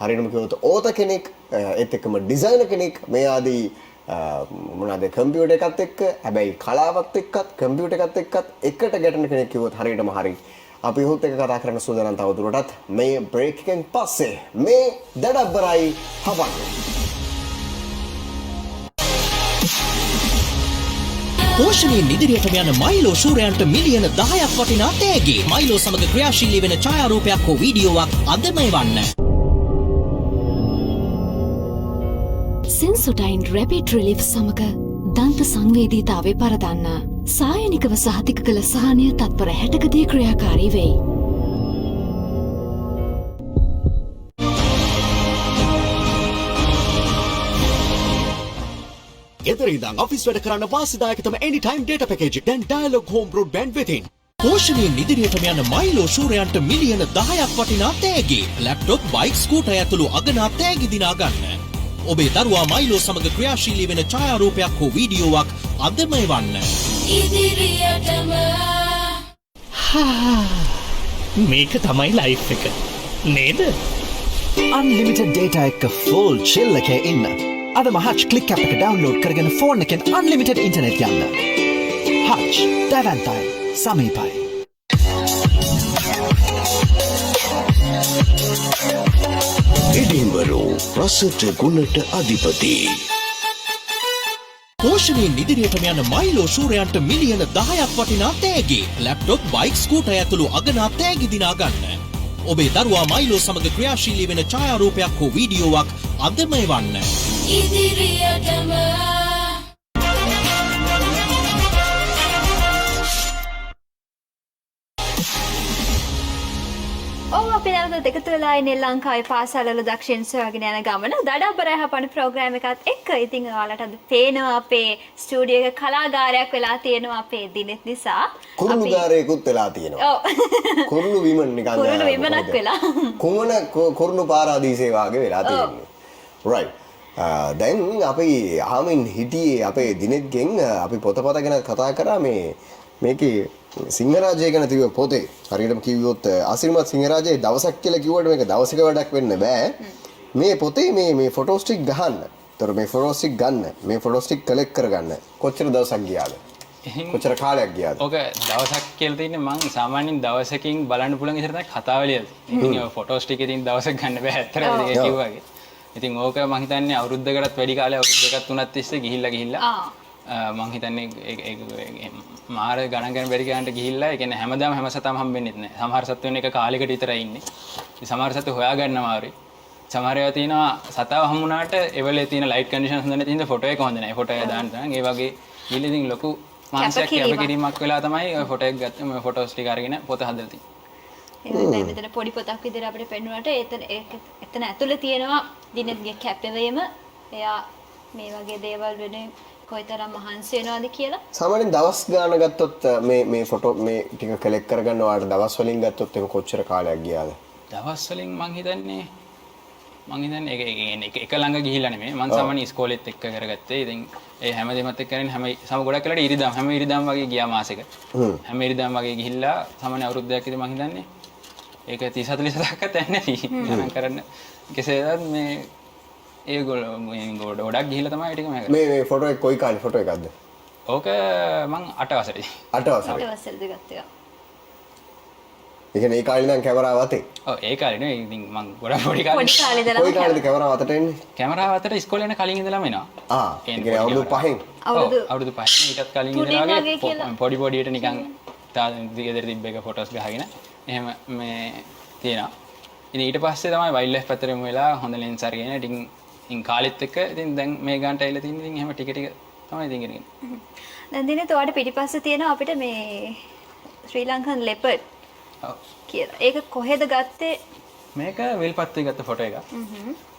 හරියටම කිව්වොත් ඕත කෙනෙක්, ඒත් එක්කම ඩිසයිනර් කෙනෙක්, මේ ආදී මොනවාද කම්පියුටර් එකත් එක්ක, හැබැයි කලාවත් එක්කත් කම්පියුටර් එකත් එක්කත් එකට ගැටෙන කෙනෙක් කිව්වොත් හරියටම හරි. අපි ඔහුත් එක්ක කතා කරන්න සූදානම් තවදුරටත් මේ බ්‍රේක් එකෙන් පස්සේ මේ දඩබ්බරයි හවන්.
පෝෂණයෙන් ඉදිරියටම යන මයිලෝ ශූරයන්ට මිලියන 10ක් වටිනා තෑගි. මයිලෝ සමග ක්‍රියාශීලී වෙන ඡායාරූපයක් හෝ වීඩියෝවක් අදම එවන්න.
සෙන්සොඩයින් රැපිඩ් රිලිෆ් සමග දන්ත සංවේදීතාවය පරදන්න. සායනිකව සහතික කළ සහනය තත්පර 60කදී ක්‍රියාකාරී වෙයි.
ගෙදර ඉඳන් ඔෆිස් වැඩ කරන්න වාසිදායකතම anytime data package දැන් dialog home broadband වෙතින්.
පෝෂණයෙන් ඉදිරියටම යන මයිලෝ ශූරයන්ට මිලියන 10ක් වටිනා තෑගි. ලැප්ටොප්, බයික්, ස්කූටර් ඇතුළු අගනා තෑගි දිනා ගන්න. ඔබේ දරුවා මයිලෝ සමග ක්‍රියාශීලී වෙන ඡායාරූපයක් හෝ වීඩියෝවක් අදම එවන්න.
ඉදිරියටම
මේක තමයි ලයිෆ් එක නේද?
unlimited data එක්ක full chill එකේ ඉන්න. අදම Hutch click app එක download කරගෙන phone එකෙන් unlimited internet යන්න. Hutch දැවන්තයි සමීපයි.
එඩින්බරෝ රසට ගුණට අධිපති.
පෝෂණයෙන් ඉදිරියටම යන මයිලෝ ශූරයන්ට මිලියන 10ක් වටිනා තෑගි. ලැප්ටොප්, බයික්, ස්කූටර් ඇතුළු අගනා තෑගි දිනා ගන්න. ඔබේ දරුවා මයිලෝ සමග ක්‍රියාශීලී වෙන ඡායාරූපයක් හෝ වීඩියෝවක් අදම එවන්න.
ඉදිරියටම
අපි නැවත එකතු වෙලා ඉන්නේ ලංකාවේ පාසල්වල දක්ෂින් සොයාගෙන යන ගමන දඩබ්බර යහපන ප්‍රෝග්‍රෑම් එකත් එක්ක. ඉතින් ඔයාලට අද පේනවා අපේ ස්ටුඩියෝ එක කලාගාරයක් වෙලා තියෙනවා අපේ දිනෙත් නිසා.
කුරුළුගාරයකුත් වෙලා තියෙනවා.
ඔව්.
කුරුළු විමන් නිකන්
කුරුළු විමනක් වෙලා.
කුමන කුරුණු පාරාදීසේ වාගේ වෙලා තියෙන්නේ. right. දැන් අපි අහමින් හිටියේ අපේ දිනෙත්ගෙන් අපි පොතපත ගැන කතා කරා මේකේ සිංහරාජය ගැන තිබ්බ පොතේ හරියටම කිව්වොත් අසිරිමත් සිංහරාජයේ දවසක් කියලා කිව්වට මේක දවසක වැඩක් වෙන්න බෑ. මේ පොතේ මේ ෆොටෝ ස්ටික් ගහන්න. ඒතර මේ ෆොටෝ ස්ටික් ගන්න, මේ ෆොටෝ ස්ටික් කලෙක්ට් කරගන්න කොච්චර දවසක් ගියාද? කොච්චර කාලයක් ගියාද?
ඔක දවසක් කියලා තියෙන්නේ මම සාමාන්‍යයෙන් දවසකින් බලන්න පුළුවන් ඉතින් තමයි කතාව ලියලා. ඉතින් ඔය ෆොටෝ ස්ටික් එකකින් දවසක් ගන්න බෑ ඇත්තටම ඒක කිව්වාගේ. ඉතින් ඕක මම හිතන්නේ අවුරුද්දකටත් වැඩි කාලයක් අවුරුදු දෙකක් තුනක් තිස්සේ ගිහිල්ලා මම හිතන්නේ මාර ගණන් ගන්න බැරි ගන්නට ගිහිල්ලා ඒ කියන්නේ හැමදාම හැම සතම හම්බෙන්නේ නැහැ. සමහර සත්තු වෙන එක කාලයකට විතරයි ඉන්නේ. සමහර සත්තු හොයාගන්න අමාරුයි. සමහර ඒවා තියෙනවා සතාව හම්ුණාට ඒවලේ තියෙන ලයිට් කන්ඩිෂන්ස් හොඳ නැති හින්දා ෆොටෝ එක හොඳ නැහැ. ෆොටෝ එක දාන්න තමයි. ඒ වගේ ගිහින් ඉතින් ලොකු මානසික කැපකිරීමක් වෙලා තමයි ඔය ෆොටෝ එක ගත්තේ. මේ ෆොටෝස් ටික අරගෙන පොත හදලා තියෙන්නේ.
ඒ මෙතන පොඩි පොතක් විදිහට අපිට පෙන්වුවාට එතන ඇතුලේ තියෙනවා දිනෙත්ගේ කැපවීම. එයා මේ වගේ දේවල් වෙන කොයිතරම් මහන්සි වෙනවද කියලා.
සාමාන්‍යයෙන් දවස් ගාන ගත්තොත් මේ ෆොටෝ මේ ටික කලෙක්ට් කරගන්න ඔයාලට දවස් වලින් ගත්තොත් ඒක කොච්චර කාලයක් ගියාද?
දවස් වලින් මං හිතන්නේ එක ළඟ ගිහිල්ලා නෙමෙයි. මං සාමාන්‍ය ඉස්කෝලේත් එක්ක කරගත්තේ. ඉතින් ඒ හැමදේමත් එක්ක කරන්නේ හැම ගොඩක් වෙලාට ඉරිදම් හැම ඉරිදම් වගේ ගියා මාසෙක. හැම ඉරිදම් වගේ ගිහිල්ලා සාමාන්‍ය අවුරුද්දක් විතර මං හිතන්නේ ඒක 30 40 කට යන්නේ නැති. ගණන් කරන්න කෙසේවත් මේ ඒගොල්ලෝ ගොඩක් ගිහිල්ලා තමයි ටික මම කරේ.
මේ ෆොටෝ එක කොයි කාලේ ෆොටෝ එකක්ද?
ඕක මං 8 වසරේ.
8 වසරේ.
8 වසරේදී ගත්තා.
ඒ කියන්නේ ඒ කාලේ නම් කැමරාව අතේ.
ඔව් ඒ කාලේ නේ. ඉතින් මං ගොඩක් පොඩි කාලේ.
පොඩි කාලේ ඉඳලා
කොයි කාලේද කැමරාව අතට එන්නේ?
කැමරාව අතට ඉස්කෝලේ යන කලින් ඉඳලාම එනවා.
ඒ කියන්නේ අවුරුදු 5න්.
අවුරුදු 5න් ඊටත් කලින් ඉඳලා වගේ පොඩි පොඩියට නිකන් ගෙදර තිබ්බ එක ෆොටෝස් ගහගෙන එහෙම මේ තියෙනවා. ඉතින් ඊට පස්සේ තමයි වයිල්ඩ් ලයිෆ් පැත්තට යමු වෙලා හොඳ ලෙන්ස් අරගෙන ඉතින් කාලෙත් එක්ක ඉතින් දැන් මේ ගානට ඇවිල්ලා තියෙන ඉතින් එහෙම ටික ටික තමයි ඉතින් කරගෙන.
දැන් දිනේ ඔයාලට පිටිපස්සේ තියෙනවා අපිට මේ ශ්‍රී ලංකන් ලෙපර්ඩ්.
ඔව්.
කියලා. ඒක කොහෙද ගත්තේ?
මේක විල්පත්තුවේ ගත්ත ෆොටෝ එකක්.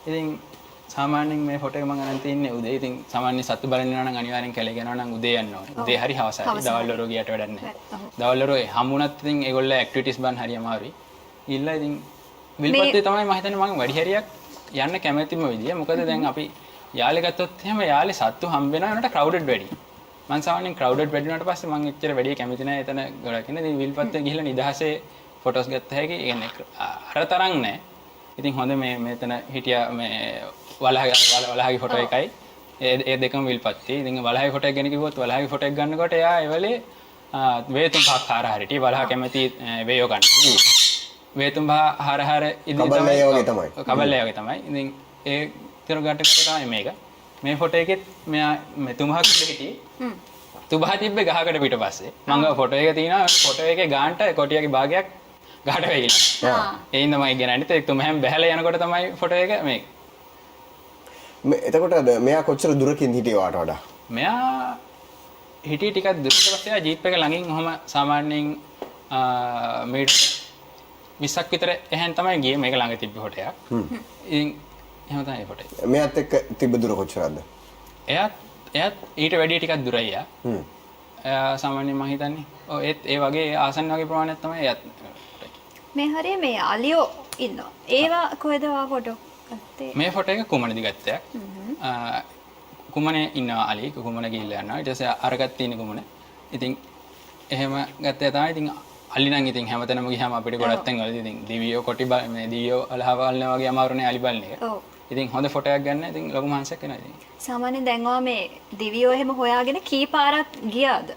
ඉතින් සාමාන්‍යයෙන් මේ ෆොටෝ එක මම අරන් තින්නේ උදේ. ඉතින් සාමාන්‍ය සත්තු බලන්න යනවා නම් අනිවාර්යෙන් කැලේ යනවා නම් උදේ යන්න ඕනේ. උදේ හරි හවසයි. දවල් වල ගියට වැඩක් නැහැ. දවල් වල හම්බුණත් ඉතින් ඒගොල්ලෝ ඇක්ටිවිටිස් බන් හරි අමාරුයි. ඊළඟ ඉතින් විල්පත්තුවේ තමයි මම හිතන්නේ මම වැඩි හරියක් යන්න කැමැතිම විදිය. මොකද දැන් අපි යාලේ ගත්තොත් එහෙම යාලේ සත්තු හම්බ වෙනවා ඒකට ක්‍රවුඩඩ් වැඩි. මම සාමාන්‍යයෙන් ක්‍රවුඩඩ් වැඩි වුණාට පස්සේ මම එච්චර වැඩි කැමති නැහැ එතන ගොඩක් ඉන්න. ඉතින් විල්පත්තුවේ ගිහිල්ලා නිදහසේ ෆොටෝස් ගත්ත හැකි. ඒ කියන්නේ අර තරම් නැහැ. ඉතින් හොඳ මේ මෙතන හිටියා මේ වලහගේ ෆොටෝ එකයි. ඒ දෙකම විල්පත්තුවේ. ඉතින් වලහගේ ෆොටෝ එක ගැන කිව්වොත් වලහගේ ෆොටෝ එක ගන්නකොට එයා ඒවලේ වේතුම් පහක් හාර හරිටි වලහ කැමති වේයෝ ගන්න. වේතුම් හාර හාර ඉදින්
තමයි.
කබල්ලේ වගේ තමයි. ඉතින් ඒ තර ගන්න තමයි මේක. මේ ෆොටෝ එකෙත් මෙයා මේ තුමහක් හිටියේ. තුබහ තිබ්බේ ගහකට පිටපස්සේ. මම ෆොටෝ එක තියෙනවා ෆොටෝ එකේ ගානට කොටියගේ භාගයක් ගහට වෙයිලා. ඒ ඉඳන් මම ගෙනන්නේ ඒක තුමහෙන් බැහැලා යනකොට තමයි ෆොටෝ එක මේක.
එතකොට මෙයා කොච්චර දුරකින් හිටියේ වාට වඩා?
මෙයා හිටියේ ටිකක් දුරට පස්සේ ජීප් එක ළඟින් ඔහම සාමාන්‍යයෙන් මීටර් 20ක් විතර එහෙන් තමයි ගියේ මේක ළඟ තිබ්බ ෆොටෝ එකක්. ඉතින් එහෙම තමයි ෆොටෝ එක.
මෙයාත් එක්ක තිබ්බ දුර කොච්චරද?
එයාත් ඊට වැඩිය ටිකක් දුරයි යා. එයා සාමාන්‍යයෙන් මම හිතන්නේ ඔව් ඒ වගේ ආසන්න වගේ ප්‍රමාණයක් තමයි එයාත්.
මේ හරිය මේ අලියෝ ඉන්නවා. ඒවා කොහෙද වා ෆොටෝ ගත්තේ?
මේ ෆොටෝ එක කුමනදී ගත්තයක්. කුමනේ ඉන්නවා අලි කුමන ගිහිල්ලා යනවා. ඊට පස්සේ අරගත් තියෙන කුමන. ඉතින් එහෙම ගත්තේ තමයි ඉතින් අලි නම් ඉතින් හැමතැනම ගියාම අපිට ගොඩක් තැන් වලදී ඉතින් දිවියෝ කොටි මේ දිවියෝ අලහවල්න වගේ අමාරුනේ අලි බලන එක.
ඔව්.
ඉතින් හොඳ ෆොටෝ එකක් ගන්න ඉතින් ලොකු මහන්සියක් වෙනවා ඉතින්.
සාමාන්‍යයෙන් දැන් ඔයා මේ දිවියෝ එහෙම හොයාගෙන කී පාරක් ගියාද?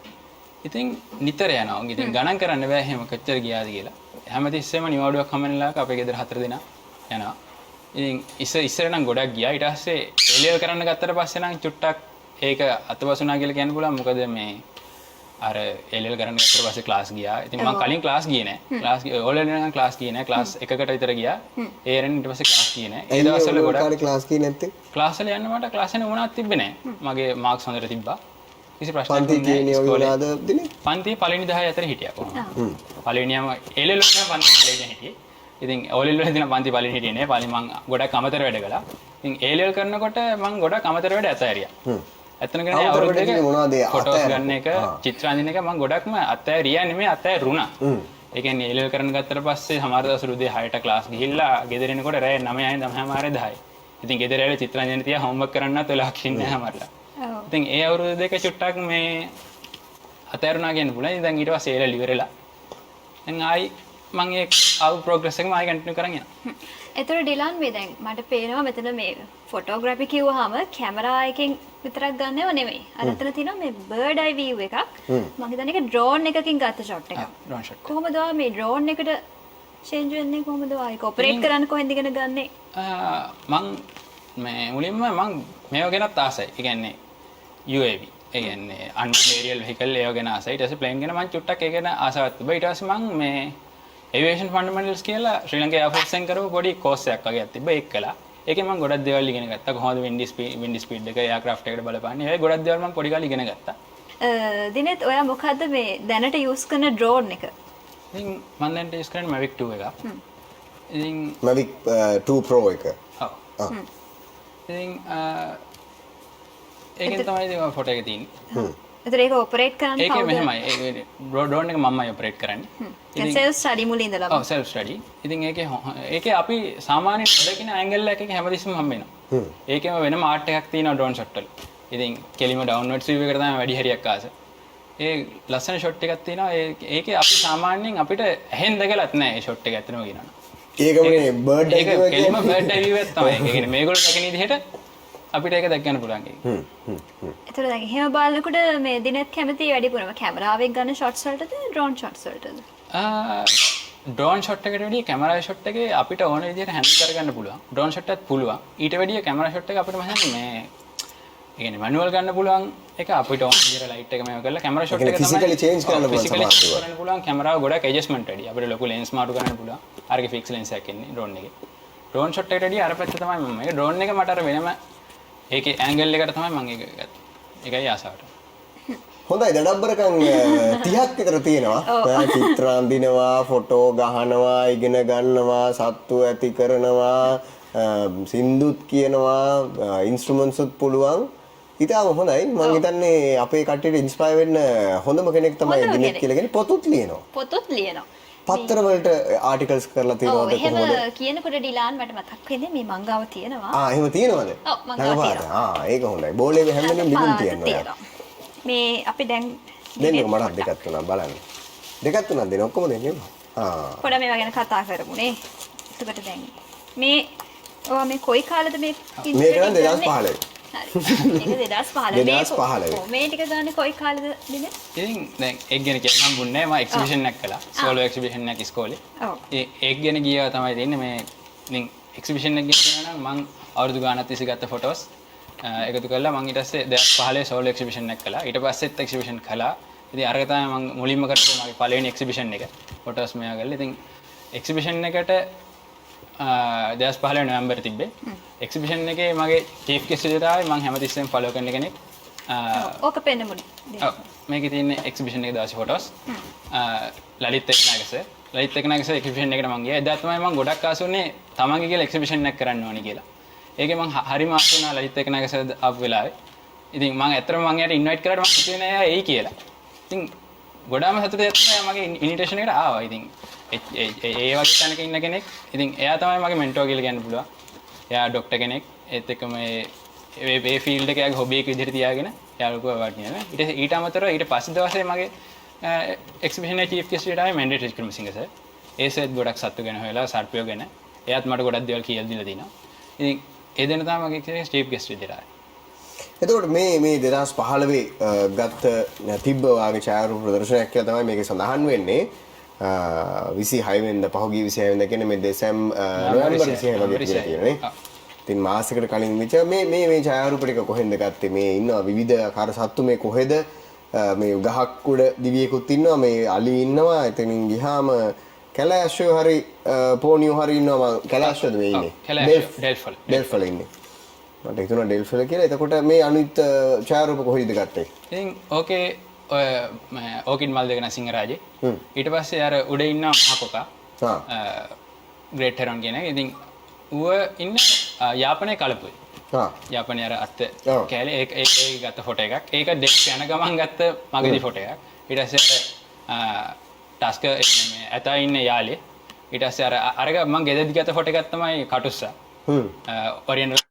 ඉතින් නිතර යනවා. ඉතින් ගණන් කරන්න බෑ එහෙම කොච්චර ගියාද කියලා. හැමතිස්සෙම නිවාඩුවක් හම්බෙන්නලාක අපේ ගෙදර 4 දෙනා යනවා. ඉතින් ඉස්සර නම් ගොඩක් ගියා. ඊට පස්සේ එලියල් කරන්න ගත්තට පස්සේ නම් චුට්ටක් ඒක අතවසුනා කියලා කියන්න පුළුවන්. මොකද මේ අර එලියල් කරන්න ගත්තට පස්සේ ක්ලාස් ගියා. ඉතින් මම කලින් ක්ලාස් ගියේ නෑ. ක්ලාස් ඕලෙවල් නම් ක්ලාස් ගියේ නෑ. ක්ලාස් එකකට විතර ගියා. ඒ රෙන් ඊට පස්සේ ක්ලාස් ගියේ නෑ. ඒ දවස්වල ගොඩක්
ක්ලාස් ගියේ නැත්තේ?
ක්ලාස් වල යන්න මට ක්ලාස් එකේ මොනවත් තිබ්බේ නෑ. මගේ මාක්ස් හොඳට තිබ්බා. කිසි ප්‍රශ්නයක්
පන්ති කියන්නේ ඔයලාද දිනේ?
පන්ති පළවෙනි 10 අතර හිටියා කොහොමද? පළවෙනියම එලෙල් වල නම් පන්ති පළවෙනි හිටියේ. ඉතින් ඕලෙල් වල ඉඳන් පන්ති පළවෙනි හිටියේ නෑ. පළවෙනි මං ගොඩක් අමතර වැඩ කළා. ඉතින් ඒලෙල් කරනකොට මං ගොඩක් අමතර වැඩ ඇතෑරියා. ඇත්තම කියන්නේ අවුරුදු දෙක
මොනවද
ෆොටෝස් ගන්න එක චිත්‍ර අඳින එක මම ගොඩක්ම අතෑරියා නෙමෙයි අතෑරුණා. ඒ කියන්නේ එලෙල් කරන ගත්තට පස්සේ සමහර දවස් උදේ 6ට ක්ලාස් ගිහිල්ලා ගෙදර එනකොට රෑ 9යි 9:00 10යි. ඉතින් ගෙදර ඇවිල්ලා චිත්‍ර අඳින්න තියා හෝම්වර්ක් කරන්නත් වෙලාවක් ඉන්නේ නැහැ මරලා. ඉතින් ඒ අවුරුදු දෙක චුට්ටක් මේ අතෑරුණා කියන්න පුළුවන්. ඉතින් දැන් ඊට පස්සේ එලෙල් ඉවරලා. දැන් ආයි මම ඒ ආව ප්‍රෝග්‍රස් එකම ආයි කන්ටිනියු කරන් යනවා.
ඒතර ඩිලන් මේ දැන් මට පේනවා මෙතන මේ ෆොටෝග්‍රැෆි කිව්වහම කැමරා එකකින් විතරක් ගන්නව නෙමෙයි. අර අතන තියෙනවා මේ බර්ඩ් අයි view එකක්. මම හිතන්නේ ඒක ඩ්‍රෝන් එකකින් ගත්ත ෂොට් එකක්.
Drone shot.
කොහොමද ඔයා මේ ඩ්‍රෝන් එකට චේන්ජ් වෙන්නේ කොහොමද ඔයා ඒක ඔපරේට් කරන්න කොහෙන්ද ඉගෙන ගන්නේ?
මං මේ මුලින්ම මං මේව ගැනත් ආසයි. ඒ කියන්නේ UAV. ඒ කියන්නේ unmanned aerial vehicle ඒව ගැන ආසයි. ඊට පස්සේ ප්ලේන් ගැන මං චුට්ටක් ඒක ගැන ආසාවක් තිබ්බා. ඊට පස්සේ මං මේ aviation fundamentals කියලා ශ්‍රී ලංකා Air Force එකෙන් කරපු පොඩි course එකක් වගේ තිබ්බා. ඒක කළා. ඒකෙන් මම ගොඩක් දේවල් ඉගෙන ගත්තා. කොහොමද wind speed එක aircraft එකට බලපාන්නේ. ඒ ගොඩක් දේවල් මම පොඩි කාලේ ඉගෙන ගත්තා.
දිනෙත් ඔයා මොකද්ද මේ දැනට යූස් කරන ඩ්‍රෝන් එක?
ඉතින් මම දැන් යූස් කරන්නේ Mavic 2 එකක්. ඉතින්
Mavic 2 Pro එක.
ඔව්. ඉතින් ඒකෙන් තමයි ඉතින් ෆොටෝ එක තියෙන්නේ.
ඒතර ඒක ඔපරේට් කරන්න
ඒකේ මෙහෙමයි. ඒ ඩ්‍රෝන් එක මමයි ඔපරේට් කරන්නේ.
දැන් සෙල්ෆ් ස්ටඩි මුලින් ඉඳලා.
ඔව් සෙල්ෆ් ස්ටඩි. ඉතින් ඒකේ අපි සාමාන්‍යයෙන් දකින ඇන්ගල් එකක හැමතිස්සෙම හම්බ වෙනවා. ඒකෙම වෙනම ආර්ට් එකක් තියෙනවා ඩ්‍රෝන් ෂොට් වල. ඉතින් කෙලිම ඩවුන්ලෝඩ් ස්වීප් එකට තමයි වැඩි හරියක් ආස. ඒ ලස්සන ෂොට් එකක් තියෙනවා. ඒකේ අපි සාමාන්‍යයෙන් අපිට ඇහෙන් දැකලත් නැහැ ඒ ෂොට් එක ඇත්තම කියනවා.
ඒක මේ බර්ඩ්
ඒක කෙලිම බර්ඩ් අයි view එක තමයි. ඒ කියන්නේ මේගොල්ලෝ දකින විදිහට අපිට ඒක දැක් ගන්න පුළුවන් ඒක.
ඒතර දැන් එහෙම බලනකොට මේ දිනෙත් කැමති වැඩිපුරම කැමරාවෙන් ගන්න ෂොට්ස් වලටද ඩ්‍රෝන් ෂොට්ස් වලටද?
ඩ්‍රෝන් ෂොට් එකට වැඩිය කැමරා ෂොට් එකේ අපිට ඕන විදිහට හැන්ඩල් කරගන්න පුළුවන්. ඩ්‍රෝන් ෂොට් එකත් පුළුවන්. ඊට වැඩිය කැමරා ෂොට් එක අපිට මම හිතන්නේ මේ ඒ කියන්නේ මැනුවල් ගන්න පුළුවන් එක අපිට ඕන විදිහට ලයිට් එක මේව කරලා කැමරා ෂොට් එක තමයි
ෆිසිකලි චේන්ජ් කරන්න පුළුවන්
ෆිසිකලි කරන්න පුළුවන් කැමරාව ගොඩක් ඇඩ්ජස්ට්මන්ට් වැඩි. අපිට ලොකු ලෙන්ස් මාරු කරන්න පුළුවන්. අරගේ ෆික්ස් ලෙන්ස් එකක් එන්නේ ඩ්‍රෝන් එකේ. ඩ්‍රෝන් ෂොට් එකට වැඩිය අර පැත්ත තමයි මම. මේ ඩ්‍රෝන් එක මට අර වෙනම ඒකේ ඇන්ගල් එකට තමයි මම ඒක ගත්තේ. ඒකයි ආසාවට.
හොඳයි දඩබ්බරකම් 30ක් විතර තියෙනවා. චිත්‍ර අඳිනවා, ෆොටෝ ගහනවා, ඉගෙන ගන්නවා, සත්තු ඇති කරනවා, සින්දුත් කියනවා, ඉන්ස්ට්‍රුමන්ට්ස් උත් පුළුවන්. ඉතාලම හොඳයි. මම හිතන්නේ අපේ කට්ටියට ඉන්ස්පයර් වෙන්න හොඳම කෙනෙක් තමයි දිනෙත් කියලා කියන්නේ පොතුත් ලියනවා.
පොතුත් ලියනවා.
පත්තර වලට ආටිකල්ස් කරලා තියෙනවද කොහොමද?
එහෙම කියනකොට ඩිලාන් මට මතක් වෙන්නේ මේ මංගාව තියෙනවා.
එහෙම තියෙනවද?
ඔව් මංගාව තියෙනවා.
ඒක හොඳයි. බෝලේ හැම වෙලේම ලියුම් තියෙනවා.
මේ අපි දැන්
දෙන්නක මට දෙකක් තුනක් බලන්න. දෙකක් තුනක් දෙන්න ඔක්කොම දෙන්නේ.
පොඩ මේවා ගැන කතා කරමු නේ. එතකොට දැන් මේ ඔයා මේ කොයි කාලෙද මේ
මේක නම් 2015.
හරි. මේක 2015. මේ ටික ගන්න කොයි කාලෙද දිනේ?
ඉතින් දැන් ඒක ගැන කියන්න හම්බුන්නේ නැහැ. මම එක්සිබිෂන් එකක් කළා. සෝලෝ එක්සිබිෂන් එකක් ඉස්කෝලේ.
ඔව්.
ඒක ගැන ගියා තමයි තියෙන්නේ මේ ඉතින් එක්සිබිෂන් එක ගියා නම් මම අවුරුදු ගානක් තිස්සේ ගත්ත ෆොටෝස් එකතු කරලා මම ඊට පස්සේ 2015 සෝලෝ එක්සිබිෂන් එකක් කළා. ඊට පස්සෙත් එක්සිබිෂන් කළා. ඉතින් අරක තමයි මම මුලින්ම කරපු මගේ පළවෙනි එක්සිබිෂන් එක. ෆොටෝස් මෙයා ගල්ලා. ඉතින් එක්සිබිෂන් එකට 2015 නොවැම්බර් තිබ්බේ. එක්සිබිෂන් එකේ මගේ චීෆ් ගෙස්ට් විතරයි මම හැමතිස්සෙම ෆලෝ කරන කෙනෙක්.
ඕක පෙන්න මුනි.
ඔව් මේකේ තියෙන එක්සිබිෂන් එකේ දාසි ෆොටෝස්. ලලිත් එක්නාගස. ලලිත් එක්නාගස එක්සිබිෂන් එකට මම ගියා. එදා තමයි මම ගොඩක් ආසුනේ තමන්ගේ කියලා එක්සිබිෂන් එකක් කරන්න ඕනි කියලා. ඒකේ මම හරිම ආස වුණා ලලිත් එක්නාගස ආපු වෙලාවේ. ඉතින් මම ඇත්තටම මම එයාට ඉන්වයිට් කරාට මම හිතුවේ නෑ එයි කියලා. ඉතින් ගොඩාම සතුටුයි තමයි මගේ ඉන්විටේෂන් එකට ආවා. ඉතින් ඒ වගේ තැනක ඉන්න කෙනෙක්. ඉතින් එයා තමයි මගේ මෙන්ටෝ කියලා කියන්න පුළුවන්. එයා ડોක්ටර් කෙනෙක්. ඒත් එක්කම මේ ෆීල්ඩ් එකේ යාගේ හොබි එක විදිහට තියාගෙන එයා ලොකු අවාඩ් නියම. ඊට අමතරව ඊට පස්සේ දවසේ මගේ එක්සිබිෂන් එකේ චීෆ් ගෙස්ට් එකයි මැන්ඩේට් වික්‍රමසිංහ සර්. ඒ සර් ගොඩක් සත්තු ගැන හොයලා සර්පියෝ ගැන. එයාත් මට ගොඩක් දේවල් කියලා දීලා තිනවා. ඉතින් ඒ දෙන්න තමයි මගේ චීෆ් ගෙස්ට් විදිහට.
එතකොට මේ 2015 ගත්ත තිබ්බ වාගේ ඡායාරූප ප්‍රදර්ශනයක් කියලා තමයි මේකේ සඳහන් වෙන්නේ. 26 වෙනිදා පහුගිය 26 වෙනිදා කියන්නේ මේ නොවැම්බර් 26 වගේ කියලා තියෙනනේ. ඉතින් මාසයකට කලින් විතර මේ ඡායාරූප ටික කොහෙන්ද ගත්තේ? මේ ඉන්නවා විවිධ ආකාර සත්තු මේ කොහෙද? මේ ගහක් උඩ දිවියෙකුත් ඉන්නවා මේ අලි ඉන්නවා. එතනින් ගියාම කැලෑෂෝ හරි පෝනියෝ හරි ඉන්නවා. කැලෑෂෝද මේ ඉන්නේ? ඩෙල්ෆල් ඉන්නේ. මට හිතුණා ඩෙල්ෆල් කියලා. එතකොට මේ අනිත් ඡායාරූප කොහෙද ගත්තේ?
ඉතින් ඕකේ ඔය ඕකිඩ් මල් දෙක නා සිංහරාජේ. ඊට පස්සේ අර උඩ ඉන්න මහකොකා. ග්‍රේට් හෙරොන් කියන එක. ඉතින් ඌව ඉන්න යාපනයේ කලපුයි. යාපනයේ අර අත් කැලේ ඒක ගත්ත ෆොටෝ එකක්. ඒක ඩෙක් යන ගමන් ගත්ත මගේදී ෆොටෝ එකක්. ඊට පස්සේ ටස්ක මේ ඇතා ඉන්න යාලේ. ඊට පස්සේ අරක මම ගෙදරදී ගත්ත ෆොටෝ එකක් තමයි කටුස්සා. ඔරියන්ටල්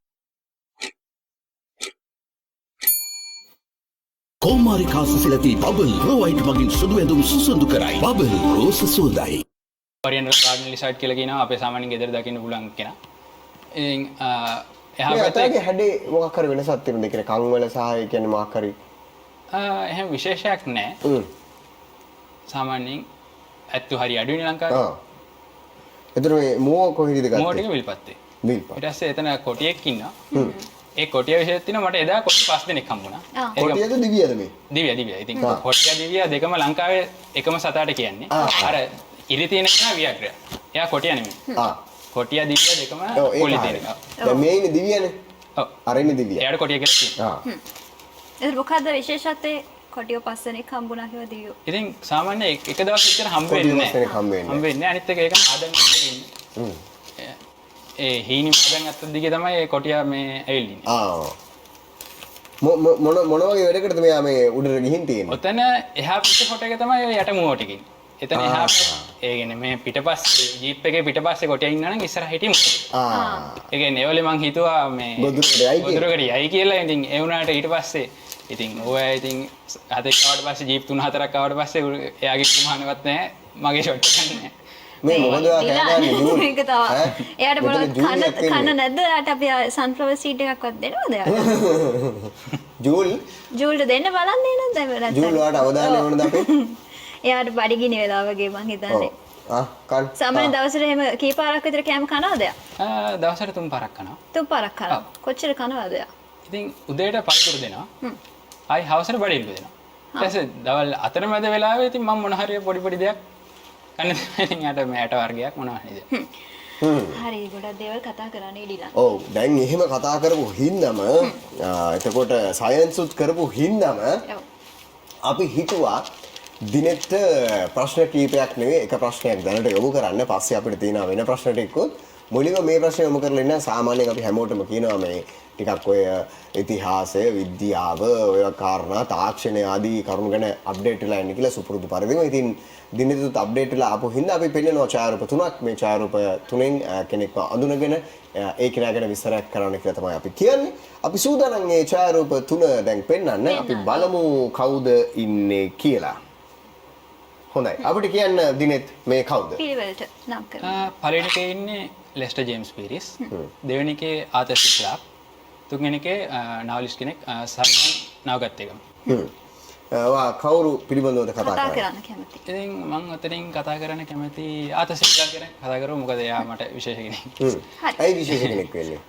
කෝමාරි කාසසිලති බබල් රෝවයිට් මගින් සුදු ඇඳුම් සුසුඳු කරයි. බබල් රෝස සුවඳයි.
ඔරියන්ටල් ගාඩන් ලිසර්ට් කියලා කියනවා අපේ සාමාන්‍ය ගෙදර දකින්න පුළුවන් කෙනා. ඉතින්
එහා පැත්තේ හැඩේ මොකක් හරි වෙනසක් තියෙනවද? ඒ කියන්නේ කන් වල සහ ඒ කියන්නේ මොකක් හරි
එහෙම විශේෂයක් නැහැ. සාමාන්‍යයෙන් ඇත්තු හරි අඩුයිනේ ලංකාවේ.
එතන මේ මෝ කොහෙද ගත්තේ?
මෝ ටික විල්පත්තේ.
විල්පත්.
ඊට පස්සේ එතන කොටියෙක් ඉන්නවා. ඒ කොටිය විශේෂයක් තියෙනවා මට එදා කොටි 5 දෙනෙක් හම්බුණා.
කොටියද දිවියද මේ?
දිවිය. ඉතින් කොටිය දිවිය දෙකම ලංකාවේ එකම සතාට කියන්නේ. අර ඉරි තියෙන කෙනා වියග්‍රය. එයා කොටිය නෙමෙයි. කොටිය දිවිය දෙකම පොලි තියෙනවා.
දැන් මේ ඉන්නේ දිවියනේ.
ඔව්.
අර ඉන්නේ දිවිය.
එයාට කොටිය කියලා කියනවා.
ඒක මොකද්ද විශේෂත්වය කොටියෝ 5 දෙනෙක් හම්බුණා කියලා දියෝ.
ඉතින් සාමාන්‍ය එක දවස් විතර හම්බ වෙන්නේ නැහැ. හම්බ වෙන්නේ අනිත් එක ඒක ආදම් ඉන්නේ. ඒ හීනි ආදම් අත්ත දිගේ තමයි ඒ කොටියා මේ ඇවිල්ලින්නේ.
මොන වගේ වැඩකටද මෙයා මේ උඩට ගිහින් තියෙන්නේ?
ඔතන එහා පිට කොට එක තමයි ඔය යට මුවට කියන්නේ. එතන එහා ඒ කියන්නේ මේ පිටපස්සේ ජීප් එකේ පිටපස්සේ කොටියා ඉන්නා නම් ඉස්සරහ හිටියමු. ඒ කියන්නේ ඒවලේ මං හිතුවා මේ ගොදුරකට යයි කියලා. ඉතින් ඒ වුණාට ඊට පස්සේ ඉතින් ඔය ඉතින් හතෙක් ආවට පස්සේ ජීප් 3-4ක් ආවට පස්සේ එයාගේ ප්‍රමාණවත් නැහැ. මගේ ෂොට් එකක් නැහැ.
මේ මොකද කෑගන්නේ ජූල්?
මේක තමයි. එයාට මොනවද කන්න නැද්ද? එයාට අපි සන්ෆ්ලවර් සීඩ් එකක්වත් දෙනවද එයාට? ජූල්ට දෙන්න බලන්නේ නැද්ද?
ජූල් වලට අවධානය ඕනද අපේ?
එයාට බඩගිනි වෙලා වගේ මං හිතන්නේ.
කන්
සාමාන්‍ය දවසට එහෙම කී පාරක් විතර කෑම කනවද එයා?
දවසට 3 පාරක් කනවා.
3 පාරක් කනවා. කොච්චර කනවද එයා?
ඉතින් උදේට පළතුරු දෙනවා. ආයි හවසට බඩිල්ල දෙනවා. ඊට පස්සේ දවල් අතරමැද වෙලාවේ ඉතින් මම මොන හරි පොඩි දෙයක් කන්න ඉතින් යට මෑට වර්ගයක් මොනවා හරි දෙයක්.
හරි ගොඩක් දේවල් කතා කරන්න ඉඩිලා.
ඔව් දැන් එහෙම කතා කරපු හින්දම එතකොට සයන්ස් උත් කරපු හින්දම අපි හිතුවා දිනෙට ප්‍රශ්න කීපයක් නෙවෙයි එක ප්‍රශ්නයක් දැනට යොමු කරන්න. පස්සේ අපිට තියෙන වෙන ප්‍රශ්න ටිකකුත් මුලින්ම මේ ප්‍රශ්නේ යොමු කරලා ඉන්න. සාමාන්‍යයෙන් අපි හැමෝටම කියනවා මේ ටිකක් ඔය ඉතිහාසය, විද්‍යාව, ඔය කාරණා, තාක්ෂණය ආදී කරුණු ගැන අප්ඩේට් වෙලා ඉන්න කියලා සුපුරුදු පරිදිම. ඉතින් දිනෙත් අප්ඩේට් වෙලා ආපු හින්දා අපි පෙන්නනවා ඡායාරූප තුනක්. මේ ඡායාරූප තුනෙන් කෙනෙක්ව අඳුනගෙන ඒ කෙනා ගැන විස්තරයක් කරන්න කියලා තමයි අපි කියන්නේ. අපි සූදානම් මේ ඡායාරූප තුන දැන් පෙන්වන්න. අපි බලමු කවුද ඉන්නේ කියලා. හොඳයි. අපිට කියන්න දිනෙත් මේ කවුද?
පිළිවෙලට නම් කරමු.
පළවෙනි එකේ ඉන්නේ ලෙස්ටර් ජේම්ස් පීරිස්. දෙවෙනි එකේ ආතර් සි ක්ලාක්. තුන්වෙනි එකේ නවලිස්ට් කෙනෙක් සල්මාන් නවගත්තේකම.
කවුරු පිළිබඳවද කතා
කරන්න කැමති?
ඉතින් මම ඔතනින් කතා කරන්න කැමති ආතර් සි ක්ලාක් ගැන කතා කරමු. මොකද එයා මට විශේෂ කෙනෙක්.
ඇයි විශේෂ කෙනෙක් වෙන්නේ?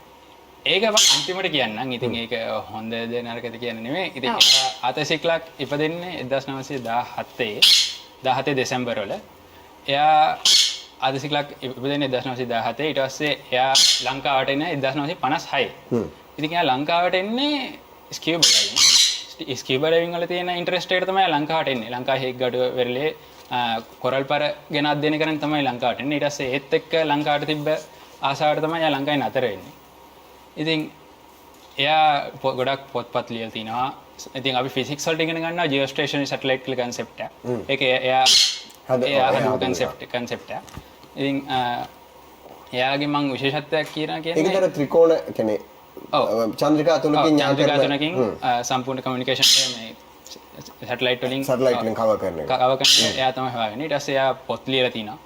ඒක මම අන්තිමට කියන්නම්. ඉතින් ඒක හොඳද නරකද කියන්නේ නෙමෙයි. ඉතින් ආතර් සි ක්ලාක් ඉපදෙන්නේ 1917 දෙසැම්බර් වල. එයා ආතර් සි ක්ලාක් ඉපදෙන්නේ 1917. ඊට පස්සේ එයා ලංකාවට එන්නේ 1956. ඉතින් එයා ලංකාවට එන්නේ ස්කියුබා ඩයිවිං. ස්කියුබා ඩයිවිං වල තියෙන ඉන්ටරෙස්ට් එකට තමයි ලංකාවට එන්නේ. ලංකාවේ හේග්ගඩුව වෙරළේ කොරල් පර ගෙන අධ්‍යයනය කරන්න තමයි ලංකාවට එන්නේ. ඊට පස්සේ ඒත් එක්ක ලංකාවට තිබ්බ ආසාවට තමයි එයා ලංකාවේ නතර වෙන්නේ. ඉතින් එයා ගොඩක් පොත්පත් ලියලා තිනවා. ඉතින් අපි ෆිසික්ස් වලට ඉගෙන ගන්නවා ජියෝස්ටේෂනරි සැටලයිට් කියලා කන්සෙප්ට් එක. ඒක එයා හදපු කන්සෙප්ට් එක. ඉතින් එයාගේ මම විශේෂත්වයක් කියන්නේ
ඒකතර ත්‍රිකෝණ කියන්නේ චන්ද්‍රිකා තුනකින්
සම්පූර්ණ කමියුනිකේෂන් මේ සැටලයිට් වලින්
කවර් කරන එක.
එයා තමයි හොයාගන්නේ. ඊට පස්සේ එයා පොත් ලියලා තිනවා.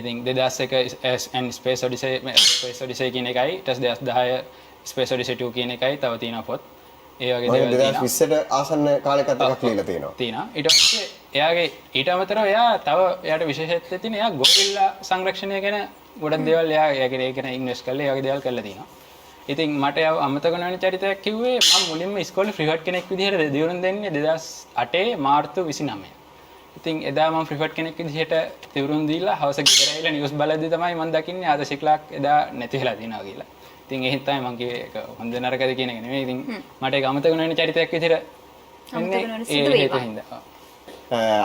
ඉතින් 2001 ස්පේස් ඔඩිසේ කියන එකයි ඊට පස්සේ 2010 ස්පේස් ඔඩිසේ 2 කියන එකයි තව තියෙනවා පොත්. ඒ වගේ දේවල් තියෙනවා. 2020ට ආසන්න කාලයකට එකක් ලියලා තියෙනවා. තියෙනවා. ඊට පස්සේ එයාගේ ඊට අමතරව එයා තව එයාට විශේෂත්වයක් තියෙන එයා ගොරිල්ලා සංරක්ෂණය ගැන ගොඩක් දේවල් එයා ඒක ගැන ඉන්වෙස්ට් කරලා ඒ වගේ දේවල් කරලා තියෙනවා. ඉතින් මට අමතක නොවන චරිතයක් කිව්වේ මම මුලින්ම ඉස්කෝලේ ෆ්‍රීවට් කෙනෙක් විදිහට දියුණු දෙන්නේ 2008 මාර්තු 29. ඉතින් එදා මම ෆ්‍රීවට් කෙනෙක් විදිහට දියුණු දීලා හවස ගෙදර ඇවිල්ලා නිවුස් බලද්දි තමයි මම දකින්නේ ආතර් සි ක්ලාක් එදා නැති වෙලා තියෙනවා කියලා. ඉතින් එහෙත් තමයි මම කිව්වේ ඒක හොඳ නරකද කියන එක නෙමෙයි. ඉතින් මට ඒක අමතක නොවන චරිතයක් විදිහට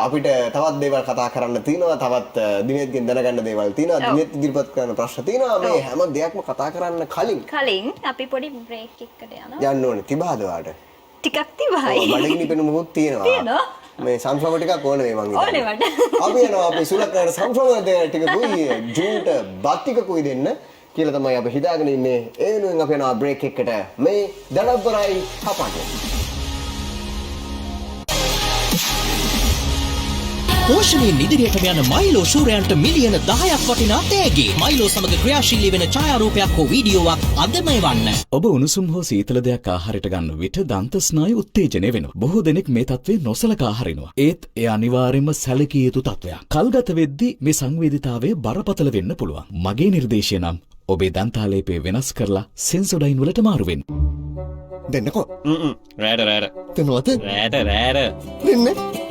අපිට තවත් දේවල් කතා කරන්න තියෙනවා. තවත් දිනෙත්ගෙන් දැනගන්න දේවල් තියෙනවා. දිනෙත් ඉදිරිපත් කරන ප්‍රශ්න තියෙනවා. මේ හැම දෙයක්ම කතා කරන්න කලින්
අපි පොඩි බ්‍රේක් එකකට යනවා.
යන්න ඕනේ. තිබහද ඔයාලට?
ටිකක් තිබහයි.
බඩගිනි පෙනුමකුත් තියෙනවා. මේ සන්ෆ්ලවර් ටිකක් ඕනේ මං හිතන්නේ. ඕනේ මට. අපි යනවා අපි සුලක්කට සන්ෆ්ලවර් ටිකකුයි ජූන්ට බත් ටිකකුයි දෙන්න කියලා තමයි අපි හිතාගෙන ඉන්නේ. ඒ වෙනුවෙන් අපි යනවා බ්‍රේක් එකකට. මේ දඩබ්බරයි හපන්නේ.
පෝෂණයෙන් ඉදිරියටම යන මයිලෝ ශූරයන්ට මිලියන 10ක් වටිනා තෑගි. මයිලෝ සමග ක්‍රියාශීලී වෙන ඡායාරූපයක් හෝ වීඩියෝවක් අදම එවන්න.
ඔබ උණුසුම් හෝ සීතල දෙයක් ආහාරයට ගන්න විට දන්ත ස්නායු උත්තේජනය වෙනවා. බොහෝ දෙනෙක් මේ තත්ත්වය නොසලකා හරිනවා. ඒත් එය අනිවාර්යයෙන්ම සැලකිය යුතු තත්ත්වයක්. කල්ගත වෙද්දී මේ සංවේදීතාවය බරපතල වෙන්න පුළුවන්. මගේ නිර්දේශය නම් ඔබේ දන්තාලේපය වෙනස් කරලා සෙන්සොඩයින් වලට මාරු වෙන්න.
දෙන්නකෝ.
රෑට.
දෙනවද?
රෑට.
දෙන්න.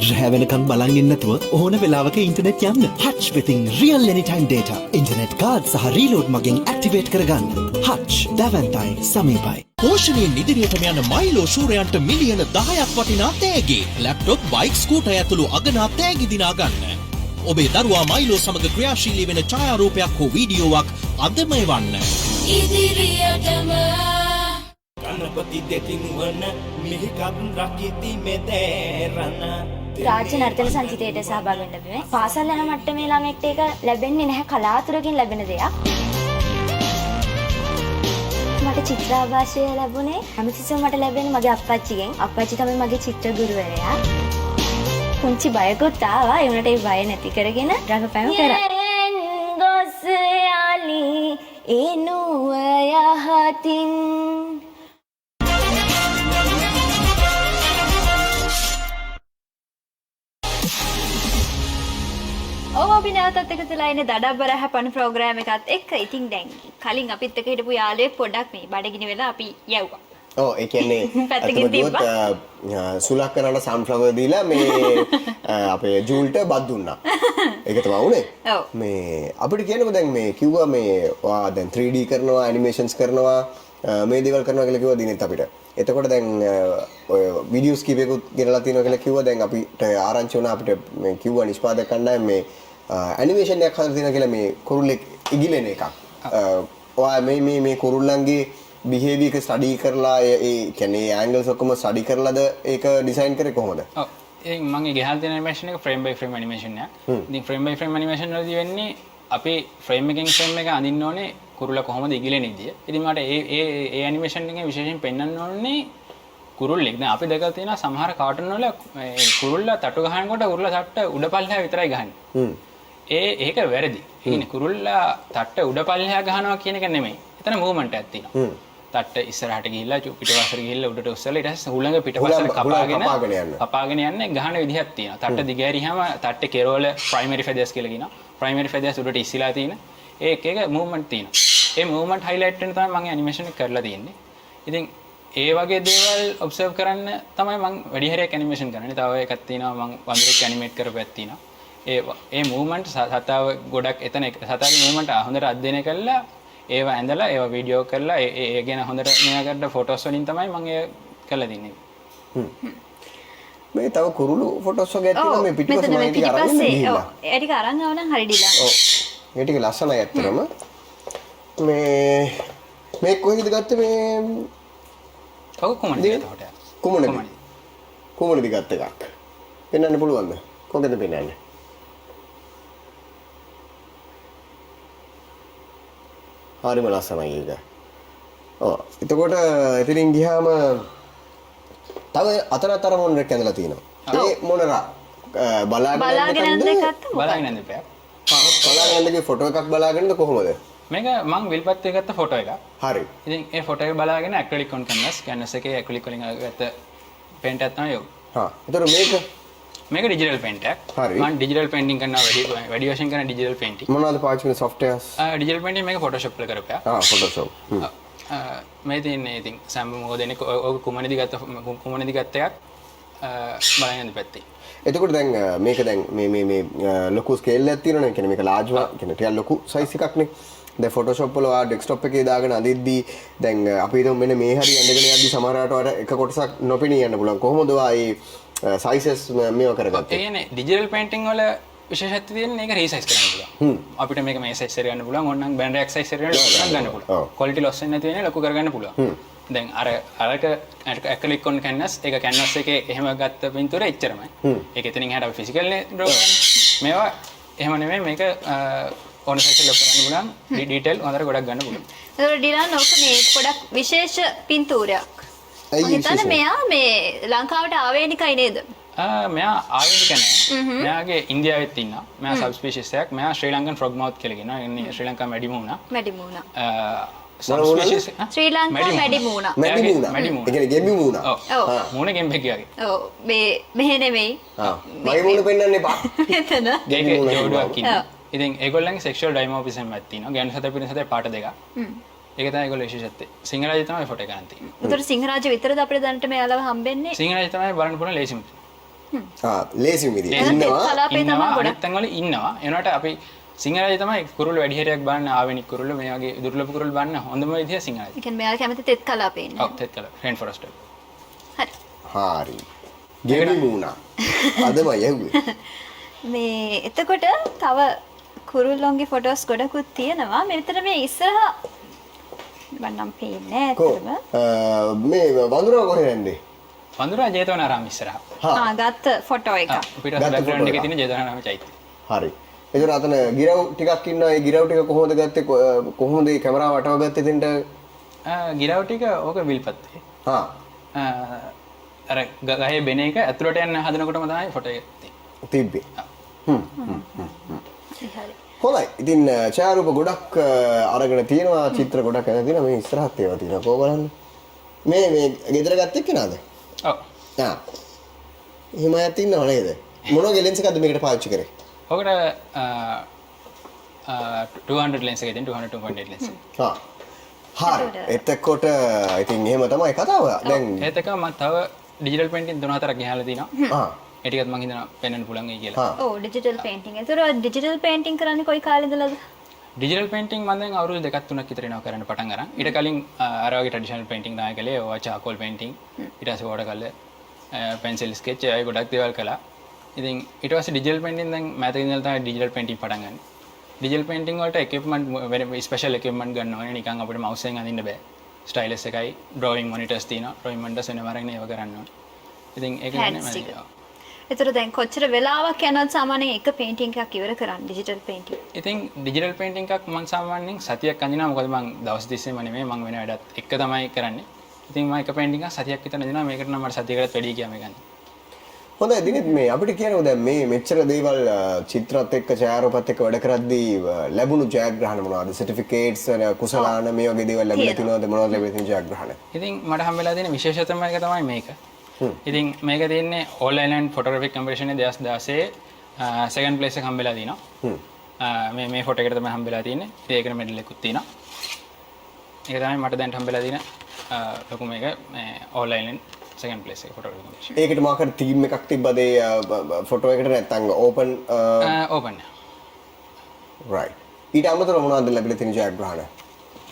රෑ වෙනකන් බලන් ඉන්න නැතුව ඕන වෙලාවක ඉන්ටර්නෙට් යන්න. Hutch වෙතින් real anytime data. Internet card සහ රීලෝඩ් මගින් ඇක්ටිවේට් කරගන්න. Hutch දැවැන්තයි සමීපයි.
පෝෂණයෙන් ඉදිරියටම යන මයිලෝ ශූරයන්ට මිලියන 10ක් වටිනා තෑගි. ලැප්ටොප්, බයික්, ස්කූටර් ඇතුළු අගනා තෑගි දිනා ගන්න. ඔබේ දරුවා මයිලෝ සමග ක්‍රියාශීලී වෙන ඡායාරූපයක් හෝ වීඩියෝවක් අදම එවන්න.
ඉදිරියටම
ගණපති දෙතින් වන මිහිකත් රකිති මෙදෑරන
රාජ්‍ය නර්තන සංචිතයට සහභාගී වෙන්න බෑ. පාසල් යන මට්ටමේ ළමෙක්ට ඒක ලැබෙන්නේ නැහැ, කලාතුරකින් ලැබෙන දෙයක්. මට චිත්‍රාභාෂය ලැබුණේ හැමතිස්සෙම මට ලැබෙන්නේ මගේ අප්පච්චිගෙන්. අප්පච්චි තමයි මගේ චිත්‍ර ගුරුවරයා. පුංචි බයකුත් ආවා. ඒ වුණාට ඒ බය නැති කරගෙන රඟපෑම කරා. ගොස් යාලි එනුව යහතින්
අපි නැවතත් එකතුලා ඉන්නේ දඩබ්බර හැපන් ප්‍රෝග්‍රෑම් එකත් එක්ක. ඉතින් දැන් කලින් අපිත් එක්ක හිටපු යාළුවෙක් පොඩ්ඩක් මේ බඩගිනි වෙලා අපි යවුවා.
ඔව් ඒ කියන්නේ
පැත්තකින් තිබ්බා.
සුලක් කරනට සන්ෆ්ලවර් දීලා මේ අපේ ජූල්ට බත් දුන්නා. ඒක තමයි උනේ.
ඔව්.
මේ අපිට කියන්නකෝ දැන් මේ කිව්වා මේ ඔයා දැන් 3D කරනවා, ඇනිමේෂන්ස් කරනවා, මේ දේවල් කරනවා කියලා කිව්වා දිනෙත් අපිට. එතකොට දැන් ඔය වීඩියෝස් කීපයකුත් ගෙනලා තියෙනවා කියලා කිව්වා. දැන් අපිට ආරංචි වුණා අපිට මේ කිව්වා නිෂ්පාදක කණ්ඩායම මේ ඇනිමේෂන් එකක් හදලා තියෙනවා කියලා මේ කුරුල්ලෙක් ඉගිලෙන එකක්. ඔයා මේ කුරුල්ලන්ගේ බිහේවියර් එක ස්ටඩි කරලා ඒ කියන්නේ ඇන්ගල්ස් ඔක්කොම ස්ටඩි කරලාද ඒක ඩිසයින් කරේ කොහොමද?
ඔව්. ඉතින් මම ගහලා තියෙන ඇනිමේෂන් එක ෆ්‍රේම් බයි ෆ්‍රේම් ඇනිමේෂන් එක. ඉතින් ෆ්‍රේම් බයි ෆ්‍රේම් ඇනිමේෂන් වලදී වෙන්නේ අපි ෆ්‍රේම් එකෙන් ෆ්‍රේම් එක අඳින්න ඕනේ කුරුල්ල කොහොමද ඉගිලෙන විදිය. ඉතින් මට ඒ ඇනිමේෂන් එකෙන් විශේෂයෙන් පෙන්වන්න ඕනේ කුරුල්ලෙක්. දැන් අපි දැකලා තියෙන සමහර කාටුන් වල කුරුල්ල තටු ගහනකොට කුරුල්ල තට්ට උඩ පල්ලෙහා විතරයි ගහන්නේ. ඒක වැරදි. ඒ කියන්නේ කුරුල්ලා තට්ට උඩ පල්ලෙහා ගහනවා කියන එක නෙමෙයි. එතන මූවමන්ට් එකක් තියෙනවා. තට්ට ඉස්සරහට ගිහිල්ලා පිටවසර ගිහිල්ලා උඩට උස්සලා ඊට පස්සේ හුළඟ පිටවසර කපාගෙන යන්නේ ගහන විදිහක් තියෙනවා. තට්ට දිගෑරියාම තට්ටේ කෙරවල ප්‍රයිමරි ෆෙදර්ස් කියලා කියනවා. ප්‍රයිමරි ෆෙදර්ස් උඩට ඉස්සිලා තියෙන ඒක මූවමන්ට් තියෙනවා. ඒ මූවමන්ට් හයිලයිට් වෙන තමයි මම ඇනිමේෂන් එක කරලා තියෙන්නේ. ඉතින් ඒ වගේ දේවල් ඔබ්සර්ව් කරන්න තමයි මම වැඩි හරියක් ඇනිමේෂන් කරන්නේ. තව එකක් තියෙනවා මම වඳුරෙක් ඇනිමේට් කරපුවක් තියෙනවා. ඒ මූවමන්ට් සතාව ගොඩක් එතන සතාගේ මූවමන්ට් හොඳට අධ්‍යයනය කරලා ඒවා ඇඳලා ඒවා වීඩියෝ කරලා ඒ ගැන හොඳට මෙයාකට ෆොටෝස් වලින් තමයි මම ඒ කරලා තින්නේ.
මේ තව කුරුළු ෆොටෝස් වගේ තියෙනවා මේ පිටිපස්ස මම ටික අරන් ගිහිල්ලා.
ඔව්. ඒ ටික අරන් ආව නම් හරි ඩිලා.
ඔව්. මේ ටික ලස්සනයි ඇත්තටම. මේ කොහෙද ගත්තේ මේ?
ඔව් කොමනද එතකොට?
කුමනද ගත්ත එකක්. පෙන්වන්න පුළුවන්ද? කොහෙද පෙන්වන්නේ? හරිම ලස්සනයි ඒක. ඔව්. එතකොට එතනින් ගියාම තව අතර මොනරක් ඇඳලා තියෙනවා. ඒ මොනරා බලාගෙන
බලාගෙන ඉඳපෑ.
බලාගෙන ඉඳගේ ෆොටෝ එකක් බලාගෙනද කොහොමද?
මේක මම විල්පත්තේ ගත්ත ෆොටෝ එකක්.
හරි.
ඉතින් ඒ ෆොටෝ එක බලාගෙන ඇක්‍රිලික් ඔන් කැන්වස් එකේ ඇක්‍රිලික් වලින් ගත්ත පේන්ට් එකක් තමයි යෝ.
හා. එතකොට
මේක ඩිජිටල් පේන්ට් එකක්. මම ඩිජිටල් පේන්ටින් කරනවා වැඩි වශයෙන් කරන ඩිජිටල් පේන්ටින්.
මොනවද පාවිච්චි කරන සොෆ්ට්වෙයාර්ස්?
ඩිජිටල් පේන්ටින් මේක ෆොටෝෂොප් වල කරපෑ.
ෆොටෝෂොප්.
මේ තියෙන්නේ ඉතින් සෑම්පල් මොකද එන්නේ ඔය කුමනේදී ගත්ත එකක් බලන්න ඉඳපැත්තේ.
එතකොට දැන් මේක දැන් මේ ලොකු ස්කේල් එකක් තියෙනවනේ. කියන්නේ මේක ලාර්ජ් කියන්නේ ටිකක් ලොකු සයිස් එකක්නේ. දැන් ෆොටෝෂොප් වල ඔයා ඩෙස්ක්ටොප් එකේ දාගෙන අඳිද්දී දැන් අපි හිතමු මෙන්න මේ හරිය ඇඳගෙන යද්දී සමහරවට ඔයාලට එක කොටසක් නොපෙනී යන්න පුළුවන්. කොහොමද ඔයා මේ සයිසස් මේව කරගත්තේ?
ඒ කියන්නේ ඩිජිටල් පේන්ටින් වල විශේෂත්වය තියෙන්නේ මේක රීසයිස් කරන්න පුළුවන්. අපිට මේක මේ සයිස් එක ගන්න පුළුවන්. ඕනනම් බෑන්ඩ් එක සයිස් එක ගන්න පුළුවන්. ක්වොලිටි ලොස් වෙන්නේ නැති වෙන්නේ ලොකු කරගන්න පුළුවන්. දැන් අරක ඇක්‍රිලික් ඔන් කැන්වස් ඒක කැන්වස් එකේ එහෙම ගත්ත පින්තූර එච්චරමයි. ඒක එතනින් එහාට අපි ෆිසිකල් නේ ඩ්‍රෝ කරන්නේ. මේවා එහෙම නෙමෙයි මේක ඕන සයිස් එක ලොක් කරන්න පුළුවන්. ඩීටේල් හොඳට ගොඩක් ගන්න පුළුවන්.
ඒතකොට ඩිලාන් ඔක මේ ගොඩක් විශේෂ පින්තූරයක්. මම හිතන්නේ මෙයා මේ ලංකාවට ආවේනිකයි නේද?
මෙයා ආවේනික නෑ. මෙයාගේ ඉන්දියාවෙත් ඉන්නවා. මෙයා සබ් ස්පීෂීස් එකක්. මෙයා ශ්‍රී ලංකන් ෆ්‍රොග් මවුත් කියලා කියනවා. එන්නේ ශ්‍රී ලංකාවේ මැඩිමූණා. සබ් ස්පීෂීස්
ශ්‍රී ලංකා මැඩිමූණා.
ඒ කියන්නේ ගෙම්බි මූණා.
ඔව්. මූණ ගෙම්බෙක් වගේ.
ඔව්. මේ මෙහෙ නෙමෙයි.
මගේ මූණ පෙන්වන්න එපා.
එතන.
ඒකේ ජෝඩුවක් ඉන්නවා. ඉතින් ඒගොල්ලන්ගේ සෙක්ෂුවල් ඩයිමෝර්ෆිසම් එකක් තියෙනවා. ගෑනු සතේ පිරිස සතේ පාට දෙකක්. ඒක තමයි ඒගොල්ලෝ විශේෂත්වය. සිංහරාජය තමයි ෆොටෝ ගන්න තියෙන්නේ.
උතර සිංහරාජය විතරද අපිට දැනට මෙයාලව හම්බෙන්නේ?
සිංහරාජය තමයි බලන්න පුළුවන් ලේසිම.
ලේසිම විදිය.
ඉන්නවා. අනිත් තැන් වල ඉන්නවා. ඒනට අපි සිංහලයි තමයි කුරුල්ල වැඩි හරියක් බලන්න ආවෙනික් කුරුල්ල මේ වගේ දුර්ලභ කුරුල්ල බලන්න හොඳම විදිය සිංහලයි.
ඒ කියන්නේ මෙයාලා කැමති තෙත් කලා පේන්නේ.
ඔව් තෙත් කලා රේන් ෆොරස්ට් එක.
හරි.
හරි. ගෙඩි මූණා. අදම යහුවේ.
මේ එතකොට තව කුරුල්ලොන්ගේ ෆොටෝස් ගොඩකුත් තියෙනවා. මේ විතර මේ ඉස්සරහ මන්නම් පේන්නේ ඇත්තටම.
මේ වඳුරා කොහෙද යන්නේ?
වඳුරා ජේතවනාරාම ඉස්සරහා.
ගත්ත ෆොටෝ එක.
අපිට බෑග්ග්‍රවුන්ඩ් එකේ තියෙන ජේතවනාරාම චෛත්‍ය.
හරි. එතන අතන ගිරව් ටිකක් ඉන්නවා. ඒ ගිරව් ටික කොහොමද ගත්තේ? කොහොමද මේ කැමරාව වටව ගත්තේ එතෙන්ට?
ගිරව් ටික ඕක විල්පත්තේ.
හා.
අර ගහේ බෙන එක ඇතුළට යන්න හදනකොටම තමයි ෆොටෝ එක
තිබ්බේ. හොඳයි. ඉතින් ඡායාරූප ගොඩක් අරගෙන තියෙනවා, චිත්‍ර ගොඩක් අරගෙන තියෙනවා. මේ ඉස්සරහත් ඒවා තියෙනවා. කොහොම බලන්න. මේ ගෙදර ගත්ත එක්කනද?
ඔව්.
එහෙමයක් ඉන්නව නේද? මොන වගේ ලෙන්ස් එකක්ද මේකට පාවිච්චි කරේ?
ඔකට 200 ලෙන්ස් එකකින් 200 2.8 ලෙන්ස් එක.
හරි. එතකොට ඉතින් එහෙම තමයි කතාව. දැන්
ඒත් එක මම තව ඩිජිටල් පේන්ටින් 3-4ක් ගහලා තිනවා. ඒ ටිකත් මම හිතනවා පෙන්වන්න පුළුවන් වෙයි කියලා.
ඔව් ඩිජිටල් පේන්ටින්. ඒතර ඩිජිටල් පේන්ටින් කරන්නේ කොයි කාලේ ඉඳලාද?
ඩිජිටල් පේන්ටින් මම දැන් අවුරුදු 2-3ක් විතර ඉනවා කරන්න පටන් ගන්න. ඊට කලින් අර වගේ ට්‍රැඩිෂනල් පේන්ටින් තමයි කළේ. ඔය චාකෝල් පේන්ටින්, ඊට පස්සේ වෝටර් කලර්, පෙන්සිල් ස්කෙච් ඒ ගොඩක් දේවල් කළා. ඉතින් ඊට පස්සේ ඩිජිටල් පේන්ටින් දැන් මෑතක ඉඳලා තමයි ඩිජිටල් පේන්ටින් පටන් ගන්න. ඩිජිටල් පේන්ටින් වලට ඉක්විප්මන්ට් වෙන ස්පෙෂල් ඉක්විප්මන්ට් ගන්න ඕනේ. නිකන් අපිට මවුස් එකෙන් අඳින්න බෑ. ස්ටයිලස් එකයි ඩ්‍රෝයින් මොනිටර්ස් තියෙනවා. ඩ්‍රෝයින් මොනිටර්ස් වෙනම අරගෙන ඒව කරන්න ඕනේ. ඉතින් ඒක නෙමෙයි.
ඒතර දැන් කොච්චර වෙලාවක් යනවද සාමාන්‍යයෙන් එක පේන්ටින් එකක් ඉවර කරන්න ඩිජිටල් පේන්ටින්?
ඉතින් ඩිජිටල් පේන්ටින් එකක් මම සාමාන්‍යයෙන් සතියක් අඳිනවා. මොකද මම දවස් 30ම නෙමෙයි මම වෙන වැඩත් එක තමයි කරන්නේ. ඉතින් මම එක පේන්ටින් එකක් සතියක් විතර අඳිනවා. මේකට නම් මට සතියකටත් වැඩි ගියා මේ ගන්න.
හොඳයි දිනෙත් මේ අපිට කියනකො දැන් මේ මෙච්චර දේවල් චිත්‍රත් එක්ක ඡායාරූපත් එක්ක වැඩ කරද්දී ලැබුණු ජයග්‍රහණ මොනවද? සර්ටිෆිකේට්ස් කුසලාන මේ වගේ දේවල් ලැබිලා තිනවද? මොනවද ලැබිලා තියෙන ජයග්‍රහණ?
ඉතින් මට හම්බෙලා තියෙන විශේෂතම එක තමයි මේක. ඉතින් මේක තියෙන්නේ All Island Photographic Competition 2016 second place එක හම්බෙලා තිනවා. මේ ෆොටෝ එකට තමයි හම්බෙලා තියෙන්නේ. ඉතින් ඒකට මෙඩල් එකකුත් තියෙනවා. ඒක තමයි මට දැන් හම්බෙලා තියෙන ලොකු මේක මේ All Island second place එක ෆොටෝ competition.
ඒකට මාකට තීම් එකක් තිබ්බද ඒ ෆොටෝ එකට නැත්නම් ඕපන්
ඕපන්.
right. ඊට අමතරව මොනවද ලැබිලා තියෙන ජයග්‍රහණ?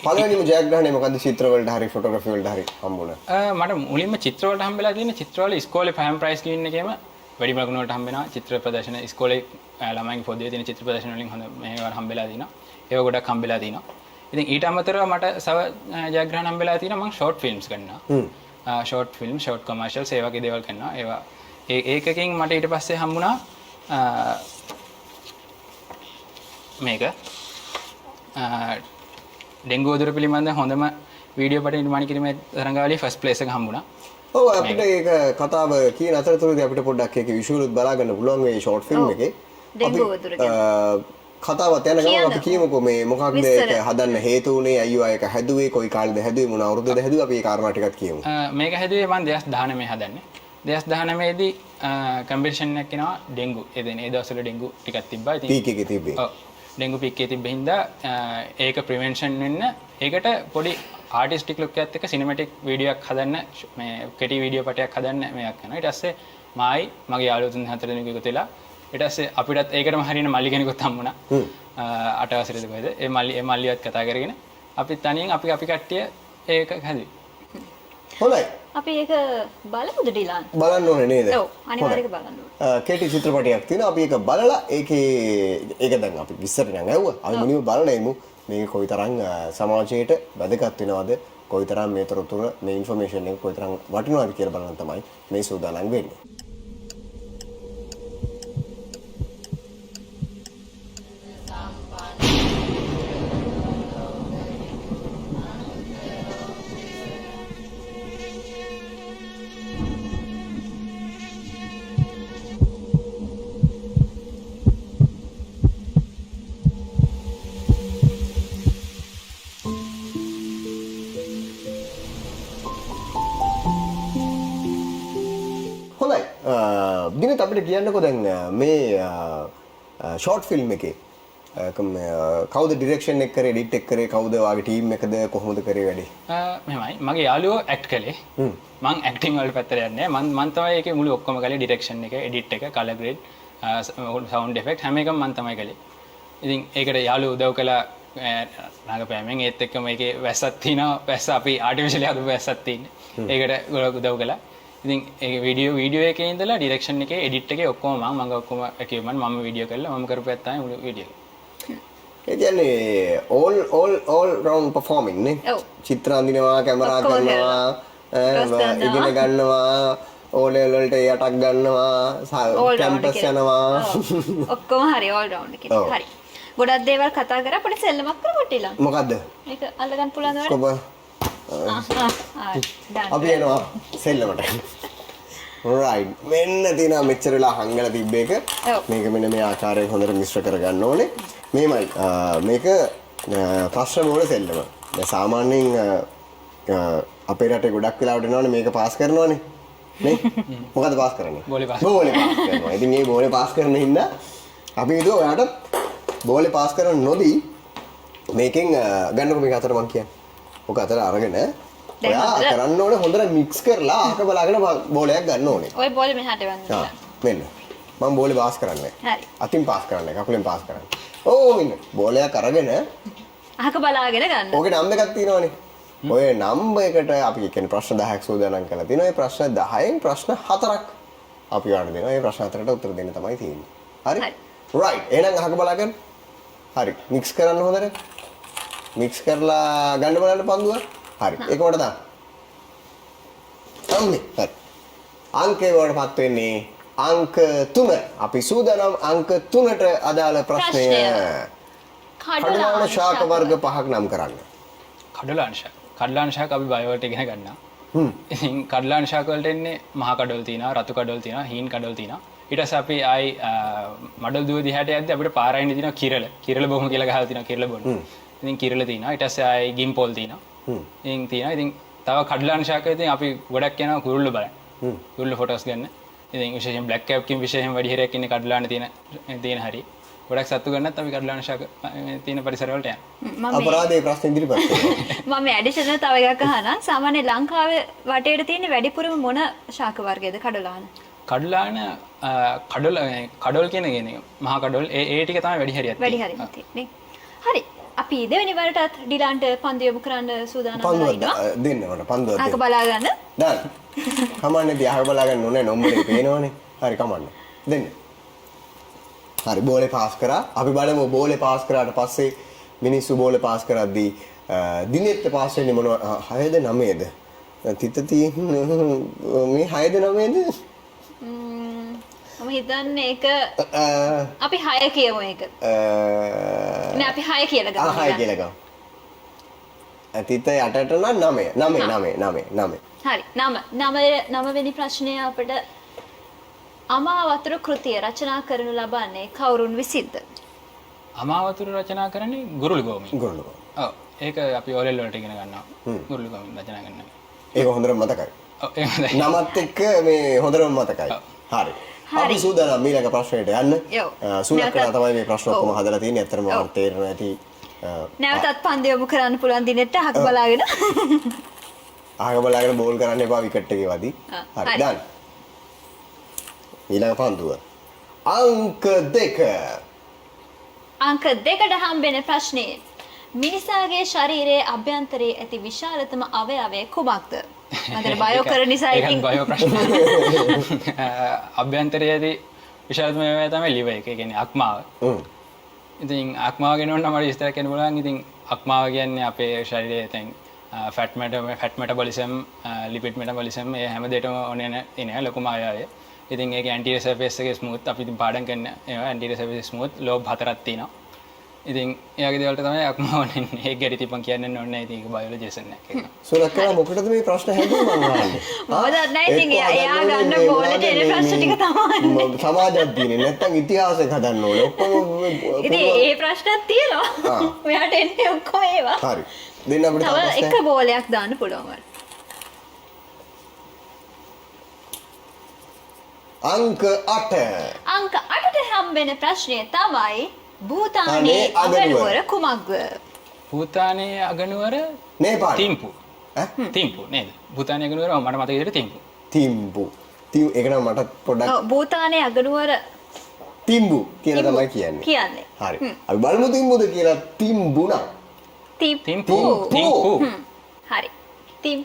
පළවෙනිම ජයග්‍රහණය මොකද්ද? චිත්‍ර වලට හරි ෆොටෝග්‍රැෆි වලට හරි හම්බුණා.
මට මුලින්ම චිත්‍ර වලට හම්බෙලා තියෙන චිත්‍ර වල ඉස්කෝලේ ෆෑම් ප්‍රයිස් ගින්න එකේම වැඩිම ලකුණු වලට හම්බෙනවා. චිත්‍ර ප්‍රදර්ශන ඉස්කෝලේ ළමයින්ගේ පොදුවේ තියෙන චිත්‍ර ප්‍රදර්ශන වලින් හොඳ මේවා හම්බෙලා තිනවා. ඒව ගොඩක් හම්බෙලා තිනවා. ඉතින් ඊට අමතරව මට සව ජයග්‍රහණ හම්බෙලා තියෙනවා. මම ෂෝට් ෆිල්ම්ස් කරනවා. ෂෝට් ෆිල්ම්, ෂෝට් කොමර්ෂල්ස් ඒ වගේ දේවල් කරනවා. ඒවා ඒකකින් මට ඊට පස්සේ හම්බුණා මේක ඩෙන්ගු වදුර පිළිබඳ හොඳම වීඩියෝ පට නිර්මාණය කිරීමේ තරඟාවලියේ ෆස්ට් ප්ලේස් එක හම්බුණා.
ඔව් අපිට ඒක කතාව කියන අතරතුරදී අපිට පොඩ්ඩක් ඒක විෂුවලුත් බලා ගන්න පුළුවන් මේ ෂෝට් ෆිල්ම් එකේ.
ඩෙන්ගු වදුර
කතාවත් යන ගමන් අපි කියමුකෝ මේ මොකක්ද ඒක හදන්න හේතු වුණේ, අයියෝ ඒක හැදුවේ, කොයි කාලෙද හැදුවේ, මොන අවුරුද්දද හැදුවේ, අපි ඒ කාරණා ටිකක් කියමු.
මේක හැදුවේ මම 2019 හදන්නේ. 2019 දී කම්පිටිෂන් එකක් එනවා ඩෙන්ගු. ඒ දවස්වල ඩෙන්ගු ටිකක් තිබ්බා. ඉතින්
පීක් එකේ තිබ්බේ.
ඔව්. ඩෙන්ගු පීක් එකේ තිබ්බ හින්දා ඒක ප්‍රිවෙන්ෂන් වෙන්න ඒකට පොඩි ආටිස්ටික් ලුක් එකත් එක්ක සිනමැටික් වීඩියෝ එකක් හදන්න මේ කෙටි වීඩියෝ පටයක් හදන්න මේයක් කරනවා. ඊට පස්සේ මායි මගේ යාළුවෝ 3-4 දෙනෙක් එකතු වෙලා ඊට පස්සේ අපිටත් ඒකටම හරියන මල්ලි කෙනෙකුත් හම්බුණා. 8 වසරේද කොහෙද? ඒ මල්ලිවත් කතා කරගෙන අපි තනියෙන් අපි කට්ටිය ඒක හැදුවේ.
හොඳයි.
අපි ඒක බලමුද ඩිලාන්?
බලන්න ඕනේ නේද?
ඔව් අනිවාර්යයෙන් බලන්න ඕනේ.
කෙටි චිත්‍රපටයක් තියෙනවා. අපි ඒක බලලා ඒක දැන් අපි විස්තර නම් ඇහුවා. අපි මුලින්ම බලන්නේමු මේක කොයිතරම් සමාජයට වැදගත් වෙනවද? කොයිතරම් මේ තොරතුර මේ ඉන්ෆර්මේෂන් එක කොයිතරම් වටිනවද කියලා බලන්න තමයි මේ සූදානම් වෙන්නේ. දිනත් අපිට කියන්නකෝ දැන් මේ ෂෝට් ෆිල්ම් එකේ කවුද ඩිරෙක්ෂන් එක කරේ, එඩිට් එක කරේ කවුද? වාගේ ටීම් එකද කොහොමද කරේ වැඩේ?
මෙහෙමයි මගේ යාළුවෝ ඇක්ට් කළේ. මම ඇක්ටිං වල පැත්තට යන්නේ. මම තමයි ඒකේ මුළු ඔක්කොම කළේ. ඩිරෙක්ෂන් එක, එඩිට් එක, කලර් ග්‍රේඩ්, සවුන්ඩ් ඉෆෙක්ට් හැම එකම මම තමයි කළේ. ඉතින් ඒකට යාළු උදව් කළා රඟපෑමෙන් ඒත් එක්ක මේකේ වැස්සක් තියෙනවා. වැස්ස අපි ආටිෆිෂියලි හදපු වැස්සක් තියෙන්නේ. ඒකට ගොඩක් උදව් කළා. ඉතින් ඒ වීඩියෝ එකේ ඉඳලා ඩිරෙක්ෂන් එකේ එඩිට් එකේ ඔක්කොම මගේ ඔක්කොම equipment මම වීඩියෝ කරලා මම කරපු ඇත්තයි මුළු වීඩියෝ එක.
ඒ කියන්නේ all round performing නේ. චිත්‍ර අඳිනවා, කැමරා කරනවා, ඉගෙන ගන්නවා, O level වලට යටක් ගන්නවා, කැම්පස් යනවා.
ඔක්කොම හරි all round එකේ. හරි. ගොඩක් දේවල් කතා කරා අපිට සෙල්ලමක් කරමු ටිලා.
මොකද්ද?
මේක අල්ලගන්න පුළුවන් නේද?
අපි එනවා සෙල්ලමට. right. මෙන්න තියෙනවා මෙච්චර වෙලා හංගලා තිබ්බ එක. මේක මෙන්න මේ ආකාරයෙන් හොඳට මිශ්‍ර කරගන්න ඕනේ. මේමයි මේක ප්‍රශ්න වල සෙල්ලම. දැන් සාමාන්‍යයෙන් අපේ රටේ ගොඩක් වෙලාවට එනවනේ මේක පාස් කරනවනේ. නේ? මොකද පාස් කරන්නේ?
බෝලේ පාස්.
බෝලේ පාස් කරනවා. ඉතින් මේ බෝලේ පාස් කරන හින්දා අපි හිතුවා ඔයාලට බෝලේ පාස් කරන්න නොදී මේකෙන් ගන්නකො මේක අතට මං කියන්නේ. ඔක අතට අරගෙන ඔයා කරන්න ඕනේ හොඳට මික්ස් කරලා අහක බලාගෙන බෝලයක් ගන්න ඕනේ.
ඔය බෝලේ මෙහාට වන්න.
මෙන්න. මම බෝලේ පාස් කරන්නේ.
හරි.
අතින් පාස් කරන්නේ. කකුලෙන් පාස් කරන්නේ. ඕ මෙන්න. බෝලයක් අරගෙන
අහක බලාගෙන ගන්න.
ඕකේ නම් එකක් තියෙනවනේ. ඔය නම් එකට අපි කියන්නේ ප්‍රශ්න 10ක් සූදානම් කරලා තිනවා. ඒ ප්‍රශ්න 10න් ප්‍රශ්න 4ක් අපි වඩ දෙනවා. ඒ ප්‍රශ්න 4ට උත්තර දෙන්න තමයි තියෙන්නේ. හරි? right. එහෙනම් අහක බලාගෙන. හරි. මික්ස් කරන්න හොඳට. මික්ස් කරලා ගන්න බලන්න පන්දුව. හරි. ඒක මට දාන්න. අම්මේ. හරි. අංකේ වලටපත් වෙන්නේ අංක 3. අපි සූදානම් අංක 3ට අදාළ ප්‍රශ්නය. කඩලාන ශාක වර්ග 5ක් නම් කරන්න.
කඩලාන ශාක අපි බයෝට ඉගෙන ගන්නවා. ඉතින් කඩලාන ශාක වලට එන්නේ මහ කඩොල් තියෙනවා, රතු කඩොල් තියෙනවා, හීන් කඩොල් තියෙනවා. ඊට පස්සේ අපි ආයි මඩල් දුව දිහාට යද්දී අපිට පාරයින් තියෙනවා කිරල. කිරල බොහොම කියලා ගහලා තියෙනවා කිරල බොන්න. ඉතින් කිරල තියෙනවා. ඊට පස්සේ ආයි ගිම්පෝල් තියෙනවා. ඉතින් තියෙනවා. ඉතින් තව කඩලාන ශාක ඉතින් අපි ගොඩක් යනවා කුරුල්ල බලන්න. කුරුල්ල ෆොටෝස් ගන්න. ඉතින් විශේෂයෙන් බ්ලැක් කැප් කින් විශේෂයෙන් වැඩි හරියක් ඉන්නේ කඩලාන තියෙන හරි. ගොඩක් සත්තු ගන්නත් අපි කඩලාන ශාක තියෙන පරිසර වලට යනවා.
අපරාධයේ ප්‍රශ්න ඉදිරිපත් කරනවා.
මම ඇඩිෂනල් තව එකක් අහනවා. සාමාන්‍ය ලංකාවේ වටේට තියෙන වැඩිපුරම මොන ශාක වර්ගයද කඩලාන?
කඩලාන කඩොල් කියන මහා කඩොල් ඒ ටික තමයි වැඩි හරියක්
තියෙන්නේ. හරි. අපි දෙවෙනි වරටත් ඩිලාන්ට පන්දු යොමු කරන්න සූදානම් වෙලා ඉන්නවා.
දෙන්න මට පන්දුව දෙන්න.
අහක බලා ගන්න.
දාන්න. කමන්නේ දිහා බලා ගන්න ඕනේ නම්බරේ පේනවනේ. හරි කමන්නේ. දෙන්න. හරි බෝලේ පාස් කරා. අපි බලමු බෝලේ පාස් කරාට පස්සේ මිනිස්සු බෝලේ පාස් කරද්දී දිනෙත් පාස් වෙන්නේ මොනවා 6ද 9ද? තිත තියෙන මේ 6ද 9ද?
මම හිතන්නේ ඒක අපි 6 කියමු ඒක. නෑ අපි 6 කියලා ගමු.
6 කියලා ගමු. තිත යටට නම් 9.
හරි. 9 වෙනි ප්‍රශ්නය අපිට අමාවතුර කෘතිය රචනා කරනු ලබන්නේ කවුරුන් විසින්ද?
අමාවතුර රචනා කරන්නේ ගුරුළු ගෝමි.
ගුරුළු ගෝමි.
ඔව්. ඒක අපි ඕලෙල් වලට ඉගෙන ගන්නවා. ගුරුළු ගෝමි රචනා කරනවා.
ඒක හොඳටම මතකයි.
ඔව් ඒක හොඳයි.
නමත් එක්ක මේ හොඳටම මතකයි. හරි. අපි සූදානම් ඊළඟ ප්‍රශ්නෙට යන්න. සූලක්කන තමයි මේ ප්‍රශ්න ඔක්කොම හදලා තියෙන්නේ. ඇත්තටම මම තේරෙනවා ඇති.
නැවතත් පන්දු යොමු කරන්න පුළුවන් දිනෙට අහක බලාගෙන.
අහක බලාගෙන බෝල් කරන්න එපා විකට් එකේ වදී. හරි දාන්න. ඊළඟ පන්දුව. අංක 2.
අංක 2ට හම්බෙන ප්‍රශ්නේ මිනිසාගේ ශරීරයේ අභ්‍යන්තරයේ ඇති විශාලතම අවයවය කුමක්ද? මන්දර බයෝ කරන නිසා
ඉතින් බයෝ ප්‍රශ්න. අභ්‍යන්තරයේදී විශාලතම අවයවය තමයි liver එක. ඒ කියන්නේ අක්මාව. ඉතින් අක්මාව ගැන මට විස්තර කරන්න බලන්න. ඉතින් අක්මාව කියන්නේ අපේ ශරීරයේ තියෙන fat metabolism, lipid metabolism මේ හැම දෙයකම ඕනේ එන ලොකුම අවයවය. ඉතින් ඒක anterior surface එකේ smooth අපි ඉතින් පාඩම් කරන ඒවා anterior surface smooth lobe 4ක් තියෙනවා. ඉතින් එයාගේ දේවල්ට තමයි අක්මාව වෙන්නේ. ඒක ගැටි තිබ්බන් කියන්න ඕනේ. ඉතින් ඒක බයෝලොජි ලෙසන් එකක්.
සුලක්කලා මොකටද මේ ප්‍රශ්න හැදුවේ මම අහන්නේ?
මොකද නැහැ ඉතින් එයා ගන්න බෝලේ එන ප්‍රශ්න ටික තමයි.
සමාජයක් දිනේ නැත්තම් ඉතිහාසයක් හදන්න ඕනේ. ඔක්කොම
ඉතින් ඒ ප්‍රශ්නත් තියෙනවා. ඔයාට එන්නේ ඔක්කොම ඒවා.
හරි. දෙන්න අපිට
තව එක බෝලයක් දාන්න පුළුවන්.
අංක 8.
අංක 8ට හම්බෙන ප්‍රශ්නය තමයි භූතානයේ අගනුවර කුමක්ද?
භූතානයේ අගනුවර
නේපාල්.
තිම්පු. තිම්පු නේද? භූතානයේ අගනුවර මට මතක විදිහට තිම්පු.
තිම්පු. ඒක නම් මට පොඩ්ඩක්
ඔව් භූතානයේ අගනුවර
තිම්බු කියලා තමයි කියන්නේ. හරි. අපි බලමු තිම්බුද කියලා. තිම්බුණා.
තිම්පු
හරි.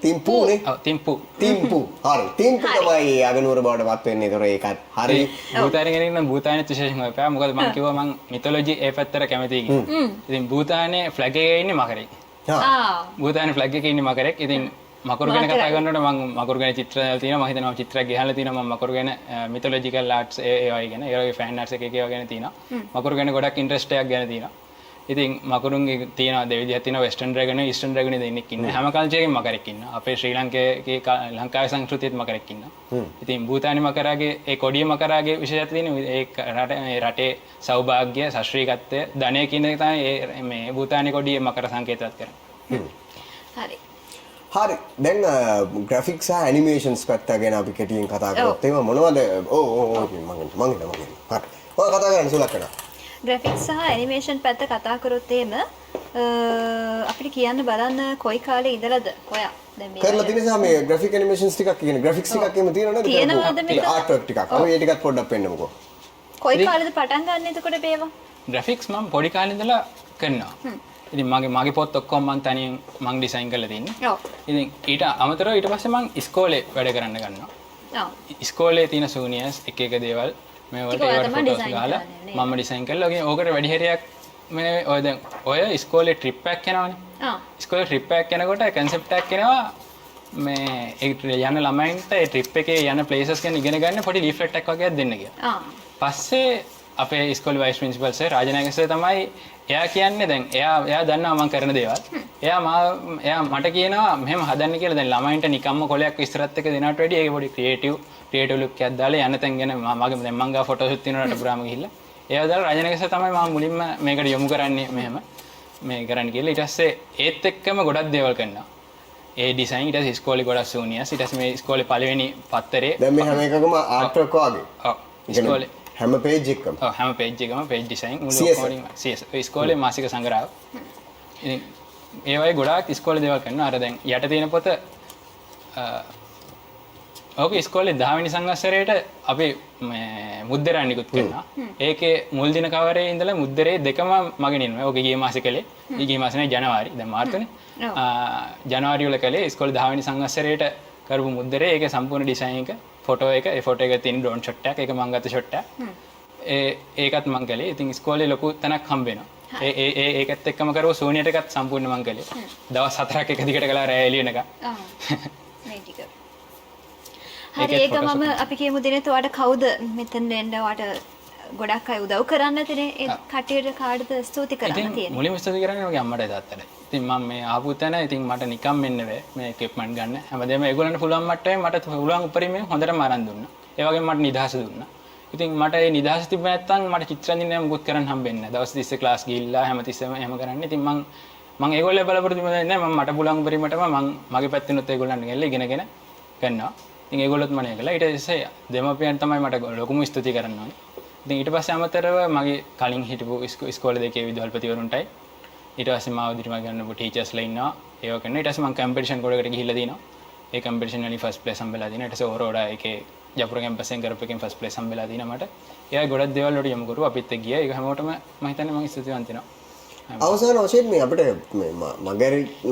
තිම්පුනේ.
තිම්පු
හරි. තිම්පු තමයි අගනුවර බවට පත් වෙන්නේ. ඒතර ඒකත් හරි.
භූතානෙ ගැන නම් භූතානෙත් විශේෂම වෙපා. මොකද මම කිව්වා මම මිතොලොජි ඒ පැත්තට කැමතියි කියලා. ඉතින් භූතානේ ෆ්ලැග් එකේ ඉන්නේ මකරෙක්. භූතානේ ෆ්ලැග් එකේ ඉන්නේ මකරෙක්. ඉතින් මකරු ගැන කතා කරනකොට මම මකරු ගැන චිත්‍ර තියෙනවා. මම හිතනවා චිත්‍රයක් ගහලා තියෙනවා. මම මකරු ගැන මිතොලොජිකල් ආර්ට්ස් ඒ වගේ ගැන ඒ වගේ ෆෑන් ආර්ට්ස් එකේ ගැන තියෙනවා. මකරු ගැන ගොඩක් ඉන්ට්‍රස්ට් එකක් ගැන තියෙනවා. ඉතින් මකරුන්ගේ තියෙනවා දෙවිදිහක් තියෙනවා වෙස්ටර්න් ඩ්‍රැගන් ඊස්ටර්න් ඩ්‍රැගන් දෙන්නෙක් ඉන්නවා. හැම කල්චර් එකකින් මකරෙක් ඉන්නවා. අපේ ශ්‍රී ලංකාවේ සංස්කෘතියත් මකරෙක් ඉන්නවා. ඉතින් භූතානි මකරාගේ ඒ කොඩිය මකරාගේ විශේෂත්වය තියෙන්නේ ඒ රටේ සෞභාග්‍ය, ශාස්ත්‍රීයත්වය, ධනය කියන එක තමයි මේ භූතානි කොඩියේ මකර සංකේතවත් කරන්නේ.
හරි.
හරි. දැන් ග්‍රැෆික්ස් සහ ඇනිමේෂන්ස් පැත්ත ගැන අපි කෙටියෙන් කතා කරොත් එහෙම මොනවද? මම හරි. ඔය කතා කරන්න සුලක්කන.
ග්‍රැෆික්ස් සහ ඇනිමේෂන් පැත්ත කතා කරොත් එහෙම අපිට කියන්න බලන්න කොයි කාලේ ඉඳලාද ඔයා දැන් මේ
කරලා තියෙන සම මේ ග්‍රැෆික් ඇනිමේෂන්ස් ටිකක් කියන්නේ ග්‍රැෆික්ස් ටිකක් එහෙම තියෙනවද?
තියෙනවද මේක?
ආර්ට් වර්ක් ටිකක්. අපි ඒ ටිකත් පොඩ්ඩක් පෙන්නමුකෝ.
කොයි කාලේද පටන් ගන්න එතකොට මේවා?
ග්‍රැෆික්ස් මම පොඩි කාලේ ඉඳලා කරනවා. ඉතින් මගේ පොත් ඔක්කොම මම තනියෙන් මම ඩිසයින් කරලා තින්නේ.
ඔව්.
ඉතින් ඊට අමතරව ඊට පස්සේ මම ඉස්කෝලේ වැඩ කරන්න ගන්නවා.
ඔව්.
ඉස්කෝලේ තියෙන සූනියර්ස් එක දේවල් මේ වලට ඒවට ෆොටෝස් ගහලා මම ඩිසයින් කරලා ඕකට වැඩි හරියක් මේ ඔය දැන් ඔය ඉස්කෝලේ ට්‍රිප් එකක් යනවනේ. ඉස්කෝලේ ට්‍රිප් එකක් යනකොට කන්සෙප්ට් එකක් එනවා මේ ඒ යන ළමයින්ට ඒ ට්‍රිප් එකේ යන ප්ලේසස් ගැන ඉගෙන ගන්න පොඩි ලීෆ්ලෙට් එකක් වගේක් දෙන්න කියලා. පස්සේ අපේ ඉස්කෝලේ වයිස් ප්‍රින්සිපල් සර් රාජනායක සර් තමයි එයා කියන්නේ දැන් එයා දන්නවා මම කරන දේවල්. එයා මට කියනවා මෙහෙම හදන්න කියලා. දැන් ළමයින්ට නිකම්ම කොලයක් විස්තරත් එක දෙනවට වැඩිය ඒක පොඩි ක්‍රියේටිව් ලුක් එකක් දාලා යන තැන් ගැන මගේ දැන් මං ගා ෆොටෝස් තියෙනවා රට පුරාම ගිහිල්ලා. ඒවා දාලා රාජනායක සර් තමයි මම මුලින්ම මේකට යොමු කරන්නේ මෙහෙම මේ කරන්න කියලා. ඊට පස්සේ ඒත් එක්කම ගොඩක් දේවල් කරනවා. ඒ ඩිසයින් ඊට පස්සේ ඉස්කෝලේ ගොඩක් සූනියර්ස් ඊට පස්සේ මේ ඉස්කෝලේ පළවෙනි පත්තරේ
දැන් මේ හැම එකකම ආර්ට් වර්ක් වගේ.
ඔව්. ඉස්කෝලේ
හැම පේජ් එකකම.
ඔව් හැම පේජ් එකකම පේජ් ඩිසයින් මුළු ඔක්කොම CS ඉස්කෝලේ මාසික සංග්‍රහය. ඉතින් ඒ වගේ ගොඩාක් ඉස්කෝලේ දේවල් කරනවා. අර දැන් යට තියෙන පොත ඔක ඉස්කෝලේ 10 වෙනි සංවත්සරයේට අපි මේ මුද්දරන් නිකුත් කරනවා. ඒකේ මුල් දින කවරේ ඉඳලා මුද්දරේ දෙකම මගෙන් ඉන්නවා. ඔක ගිය මාසේ කළේ. ගිය මාසේ නේ ජනවාරි. දැන් මාර්තුනේ. ජනවාරි වල කළේ ඉස්කෝලේ 10 වෙනි සංවත්සරයේට කරපු මුද්දරේ ඒකේ සම්පූර්ණ ඩිසයින් එක ෆොටෝ එක ඒ ෆොටෝ එක තියෙන ඩ්‍රෝන් ෂොට් එකක් ඒක මම ගත්ත ෂොට් එකක්. ඒකත් මම කළේ. ඉතින් ඉස්කෝලේ ලොකු තැනක් හම්බ වෙනවා. ඒකත් එක්කම කරව සෝනියට එකත් සම්පූර්ණ මම කළේ. දවස් 4ක් එක දිගට කළා රැය එළිය වෙනකම්.
මේ ටික. හරි ඒක මම අපි කියමු දිනේ ඔයාට කවුද මෙතන එන්න ඔයාට ගොඩක් අය උදව් කරන්න තියෙන්නේ ඒ කටියට කාටද ස්තුති කරන්න තියෙන්නේ.
මුලින්ම ස්තුති කරන්නේ මගේ අම්මට තාත්තට. ඉතින් මම මේ ආපු තැන ඉතින් මට නිකම් මෙන්න බෑ මේ ඉක්විප්මන්ට් ගන්න. හැමදේම ඒගොල්ලන්ට පුළුවන් මට්ටමේ මට පුළුවන් උපරිමයෙන් හොඳටම අරන් දුන්නා. ඒ වගේම මට නිදහස දුන්නා. ඉතින් මට ඒ නිදහස තිබ්බ නැත්නම් මට චිත්‍රන්දිනේ මුකුත් කරන්න හම්බෙන්නේ නැහැ. දවස් 30 ක්ලාස් ගිහිල්ලා හැමතිස්සෙම එහෙම කරන්නේ. ඉතින් මම ඒගොල්ලෝ බලාපොරොත්තු වෙන්නේ නැහැ. මට පුළුවන් උපරිමයටම මම මගේ පැත්තෙනුත් ඒගොල්ලන්ට ගෙල්ල ඉගෙනගෙන කරනවා. ඉතින් ඒගොල්ලොත් මම කළා. ඊට පස්සේ දෙමව්පියන් තමයි මට ලොකුම ස්තුති කරන්න ඕනේ. ඉතින් ඊට පස්සේ අමතරව මගේ කලින් හිටපු ඉස්කෝලේ දෙකේ විදුහල්පතිවරුන්ටයි ඊට පස්සේ මාව දිරිම ගන්නපු ටීචර්ස්ලා ඉන්නවා. ඒව කරනවා. ඊට පස්සේ මම කම්පිටිෂන් ගොඩකට ගිහිල්ලා දිනවා. ඒ කම්පිටිෂන් වලින් ෆස්ට් ප්ලේස් හම්බෙලා දිනවා. ඊට පස්සේ ඕරෝඩා එකේ ජපුර කැම්පස් එකෙන් කරපු එකෙන් ෆස්ට් ප්ලේස් හම්බෙලා දිනවා මට. ඒ වගේ ගොඩක් දේවල් වලට යොමු කරුවා. අපිත් එක්ක ගියා. ඒක හැමෝටම මම හිතන්නේ මම ස්තුතිවන්ත වෙනවා.
අවසාන වශයෙන් මේ අපිට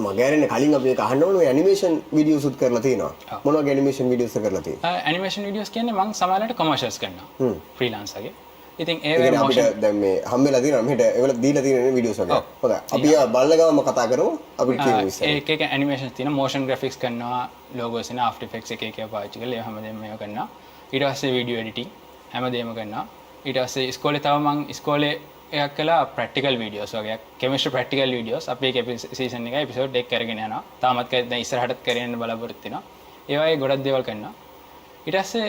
මගෑරෙන්න කලින් අපි ඒක අහන්න ඕනේ ඇනිමේෂන් වීඩියෝස් උත් කරලා තියෙනවා. මොන වගේ ඇනිමේෂන් වීඩියෝස් කරලා තියෙනවා?
ඇනිමේෂන් වීඩියෝස් කියන්නේ මම සමහරවිට කොමර්ෂල්ස් කරනවා. ෆ්‍රීලාන්සර්ගේ. ඉතින් ඒ
වගේ අපිට දැන් මේ හම්බෙලා තියෙනවා මෙහෙට ඒවල දීලා තියෙන වීඩියෝස් වගේ. හොඳයි. අපි බලන ගමන්ම කතා කරමු. අපිට කියමු ඉස්සර.
ඒක ඇනිමේෂන්ස් තියෙනවා. මොෂන් ග්‍රැෆික්ස් කරනවා. ලෝගෝස් එන ආෆ්ටර් ඉෆෙක්ට්ස් එක පාවිච්චි කරලා ඒ හැමදේම මේව කරනවා. ඊට පස්සේ වීඩියෝ එඩිටින් හැමදේම කරනවා. ඊට පස්සේ ඉස්කෝලේ තව මම ඉස්කෝලේ එකක් කළා ප්‍රැක්ටිකල් වීඩියෝස් වගේ. කෙමිස්ට්‍රි ප්‍රැක්ටිකල් වීඩියෝස් අපි ඒක සීසන් එකයි එපිසෝඩ් එක කරගෙන යනවා. තාමත් දැන් ඉස්සරහටත් කරගෙන බලාපොරොත්තු වෙනවා. ඒ වගේ ගොඩක් දේවල් කරනවා. ඊට පස්සේ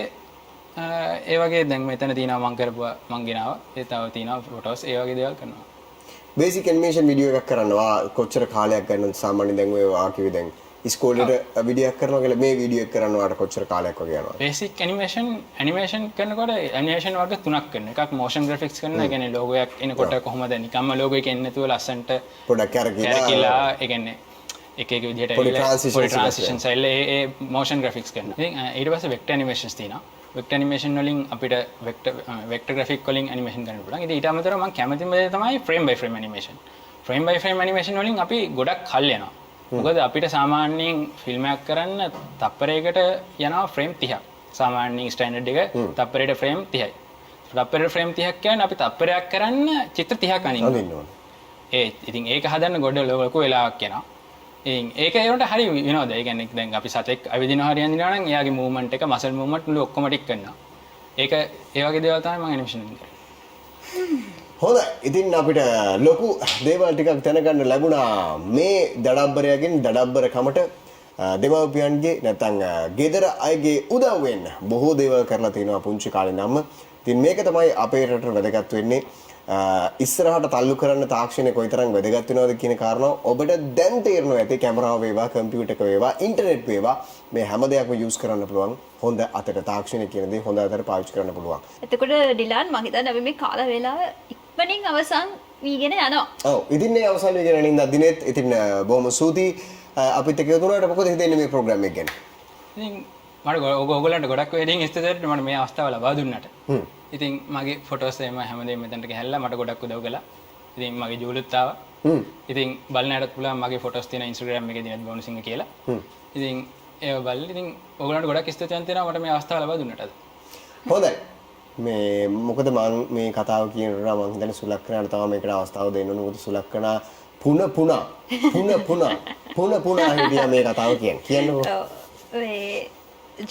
ඒ වගේ දැන් මෙතන තියෙනවා මම කරපුවා මං ගෙනාවා. ඒ තව තියෙනවා ෆොටෝස් ඒ වගේ දේවල් කරනවා.
බේසික් ඇනිමේෂන් වීඩියෝ එකක් කරනවා කොච්චර කාලයක් ගන්නවද සාමාන්‍යයෙන් දැන් ඔය ආකිවි දැන් ඉස්කෝලේට වීඩියෝ එකක් කරනවා කියලා මේ වීඩියෝ එක කරනවාට කොච්චර කාලයක් වගේ යනවද?
බේසික් ඇනිමේෂන් කරනකොට ඇනිමේෂන් වර්ග තුනක් කරනවා. එකක් මොෂන් ග්‍රැෆික්ස් කරනවා. ඒ කියන්නේ ලෝගෝ එකක් එනකොට කොහොමද නිකම්ම ලෝගෝ එක එන්නේ නැතුව ලස්සන්ට
පොඩක්
කැරකිලා ඒ කියන්නේ එක විදිහට
පොඩි
ට්‍රාන්සිෂන් සයිල් ඒ මොෂන් ග්‍රැෆික්ස් කරනවා. ඉතින් ඊට පස්සේ වෙක්ටර් ඇනිමේෂන්ස් තියෙනවා. වෙක්ටර් ඇනිමේෂන් වලින් අපිට වෙක්ටර් ග්‍රැෆික් වලින් ඇනිමේෂන් කරන්න පුළුවන්. ඉතින් ඊට අමතරව මම කැමතිම දේ තමයි ෆ්‍රේම් බයි ෆ්‍රේම් ඇනිමේෂන්. ෆ්‍රේම් බයි ෆ්‍රේම් ඇනිමේෂන් වලින් අපි ගොඩක් කල් යනවා. මොකද අපිට සාමාන්‍යයෙන් ෆිල්ම් එකක් කරන්න තප්පරයකට යනවා ෆ්‍රේම් 30ක්. සාමාන්‍යයෙන් ස්ටෑන්ඩඩ් එක තප්පරයකට ෆ්‍රේම් 30යි. තප්පරයකට ෆ්‍රේම් 30ක් කියන්නේ අපි තප්පරයක් කරන්න චිත්‍ර 30ක් අනින්න ඕනේ. ඉතින් ඒක හදන්න ගොඩ ලොකු වෙලාවක් යනවා. ඒක ඒකට හරි විනෝදයි. ඒ කියන්නේ දැන් අපි සතෙක් අවිදිනවා හරි යනවා නම් එයාගේ මූවමන්ට් එක මසල් මූවමන්ට් මුළු ඔක්කොම ටික කරනවා. ඒක ඒ වගේ දේවල් තමයි මම ඇනිමේෂන් කරන්නේ.
හොඳයි. ඉතින් අපිට ලොකු දේවල් ටිකක් දැනගන්න ලැබුණා මේ දඩබ්බරයකින් දඩබ්බරකමට දෙමව්පියන්ගේ නැත්නම් ගෙදර අයගේ උදව්වෙන් බොහෝ දේවල් කරලා තිනවා පුංචි කාලේ නම්. ඉතින් මේක තමයි අපේ රටට වැදගත් වෙන්නේ. ඉස්සරහට තල්ලු කරන්න තාක්ෂණය කොයිතරම් වැදගත් වෙනවද කියන කාරණාව ඔබට දැන් තේරෙනවා ඇති. කැමරාව වේවා, කම්පියුටර් එක වේවා, ඉන්ටර්නෙට් වේවා මේ හැම දෙයක්ම යූස් කරන්න පුළුවන්. හොඳ අතට තාක්ෂණය කියන දේ හොඳ අතට පාවිච්චි කරන්න පුළුවන්.
එතකොට ඩිලාන් මම හිතන්නේ අපි මේ කාල වේලාව ඉක්මනින් අවසන් වීගෙන යනවා.
ඔව්. ඉතින් මේ අවසන් වීගෙන යන දිනෙත් ඉතින් බොහොම ස්තුතියි අපිත් එක්ක යොදුනාට. මොකද හිතෙන්නේ මේ ප්‍රෝග්‍රෑම් එක ගැන?
ඉතින් මට ඔයගොල්ලන්ට ගොඩක් වෙඩින් ස්තුතියි මට මේ අවස්ථාව ලබා දුන්නට. ඉතින් මගේ ෆොටෝස් එහෙම හැමදේම මෙතනට ගහලා මට ගොඩක් උදව් කළා. ඉතින් මගේ ජූලුත් ආවා. ඉතින් බලන්නටත් පුළුවන් මගේ ෆොටෝස් තියෙන Instagram එකේ දිනත් බෝනසිංහ කියලා. ඉතින් ඒව බලලා ඉතින් ඔයගොල්ලන්ට ගොඩක් ස්තුතියන් තියෙනවා මට මේ අවස්ථාව ලබා දුන්නට.
හොඳයි. මේ මොකද මම මේ කතාව කියනකොට මම හිතන්නේ සුලක්ෂණාට තමයි මේකට අවස්ථාව දෙන්න ඕනේ. මොකද සුලක්ෂණා පුන පුනා හිටියා මේ කතාව කියන්නේ.
ඔව්.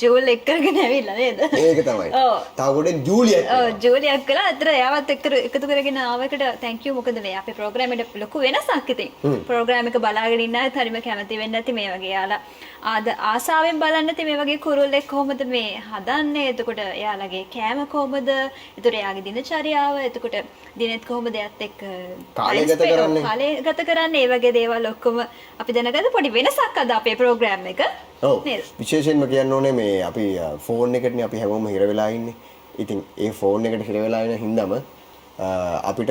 ජූල් එක් කරගෙන ඇවිල්ලා නේද?
ඒක තමයි. තව කොට ජූලියක්.
ජූලියක් කළා. අතර එයාවත් එක්ක එකතු කරගෙන ආවකට thank you. මොකද මේ අපේ ප්‍රෝග්‍රෑම් එකට ලොකු වෙනසක් ඉතින්. ප්‍රෝග්‍රෑම් එක බලාගෙන ඉන්න අයත් හරිම කැමති වෙන්නේ නැති මේ වගේ යාලා ආසාවෙන් බලන්නේ නැති මේ වගේ කුරුල්ලෙක් කොහොමද මේ හදන්නේ? එතකොට එයාලගේ කෑම කොහොමද? එතකොට එයාගේ දිනචරියාව, එතකොට දිනෙත් කොහොමද එයත් එක්ක කාලය ගත කරන්නේ? ඒ වගේ දේවල් ඔක්කොම අපි දැනගන්න පොඩි වෙනසක් අද අපේ ප්‍රෝග්‍රෑම් එක.
ඔව්. විශේෂයෙන්ම කියන්න ඕනේ මේ අපි ෆෝන් එකටනේ අපි හැමෝම හිර වෙලා ඉන්නේ. ඉතින් ඒ ෆෝන් එකට හිර වෙලා ඉන්න හින්දාම අපිට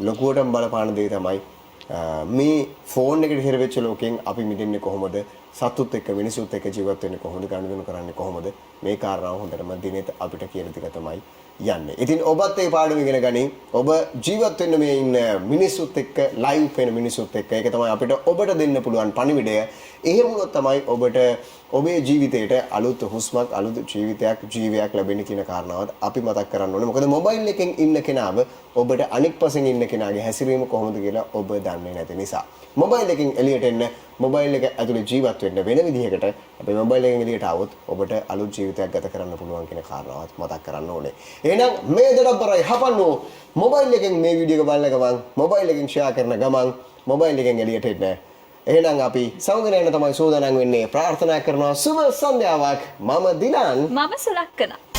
ලොකුවටම බලපාන දේ තමයි මේ ෆෝන් එකට හිර වෙච්ච ලෝකෙන් අපි මිදෙන්නේ කොහොමද? සතුත් එක්ක මිනිසුත් එක්ක ජීවත් වෙන්නේ කොහොමද? ගනුදෙනු කරන්නේ කොහොමද? මේ කාරණාව හොඳටම දිනෙත් අපිට කියන ටික තමයි යන්නේ. ඉතින් ඔබත් ඒ පාඩම ඉගෙන ගනින්. ඔබ ජීවත් වෙන්න මේ ඉන්න මිනිසුත් එක්ක ලයිව් වෙන මිනිසුත් එක්ක. ඒක තමයි අපිට ඔබට දෙන්න පුළුවන් පණිවිඩය. එහෙම වුණොත් තමයි ඔබට ඔබේ ජීවිතේට අලුත් හුස්මක්, අලුත් ජීවයක් ලැබෙන්නේ කියන කාරණාවත් අපි මතක් කරන්න ඕනේ. මොකද මොබයිල් එකෙන් ඉන්න කෙනාව ඔබට අනික් පස්සෙන් ඉන්න කෙනාගේ හැසිරීම කොහොමද කියලා ඔබ දන්නේ නැති නිසා. මොබයිල් එකෙන් එළියට එන්න, මොබයිල් එක ඇතුලේ ජීවත් වෙන්න වෙන විදිහකට අපි මොබයිල් එකෙන් එළියට આવොත් ඔබට අලුත් ජීවිතයක් ගත කරන්න පුළුවන් කියන කාරණාවත් මතක් කරන්න ඕනේ. එහෙනම් මේ දඩබ්බරයි හපන්නෝ මොබයිල් එකෙන් මේ වීඩියෝ එක බලන ගමන්, මොබයිල් එකෙන් ෂෙයා කරන ගමන්, මොබයිල් එකෙන් එළියට එන්න. එහෙනම් අපි සමුදනයන තමයි සූදානම් වෙන්නේ. ප්‍රාර්ථනා කරනවා සුබ සන්ධ්‍යාවක්. මම දිලන්.
මම සුලක්ෂණා.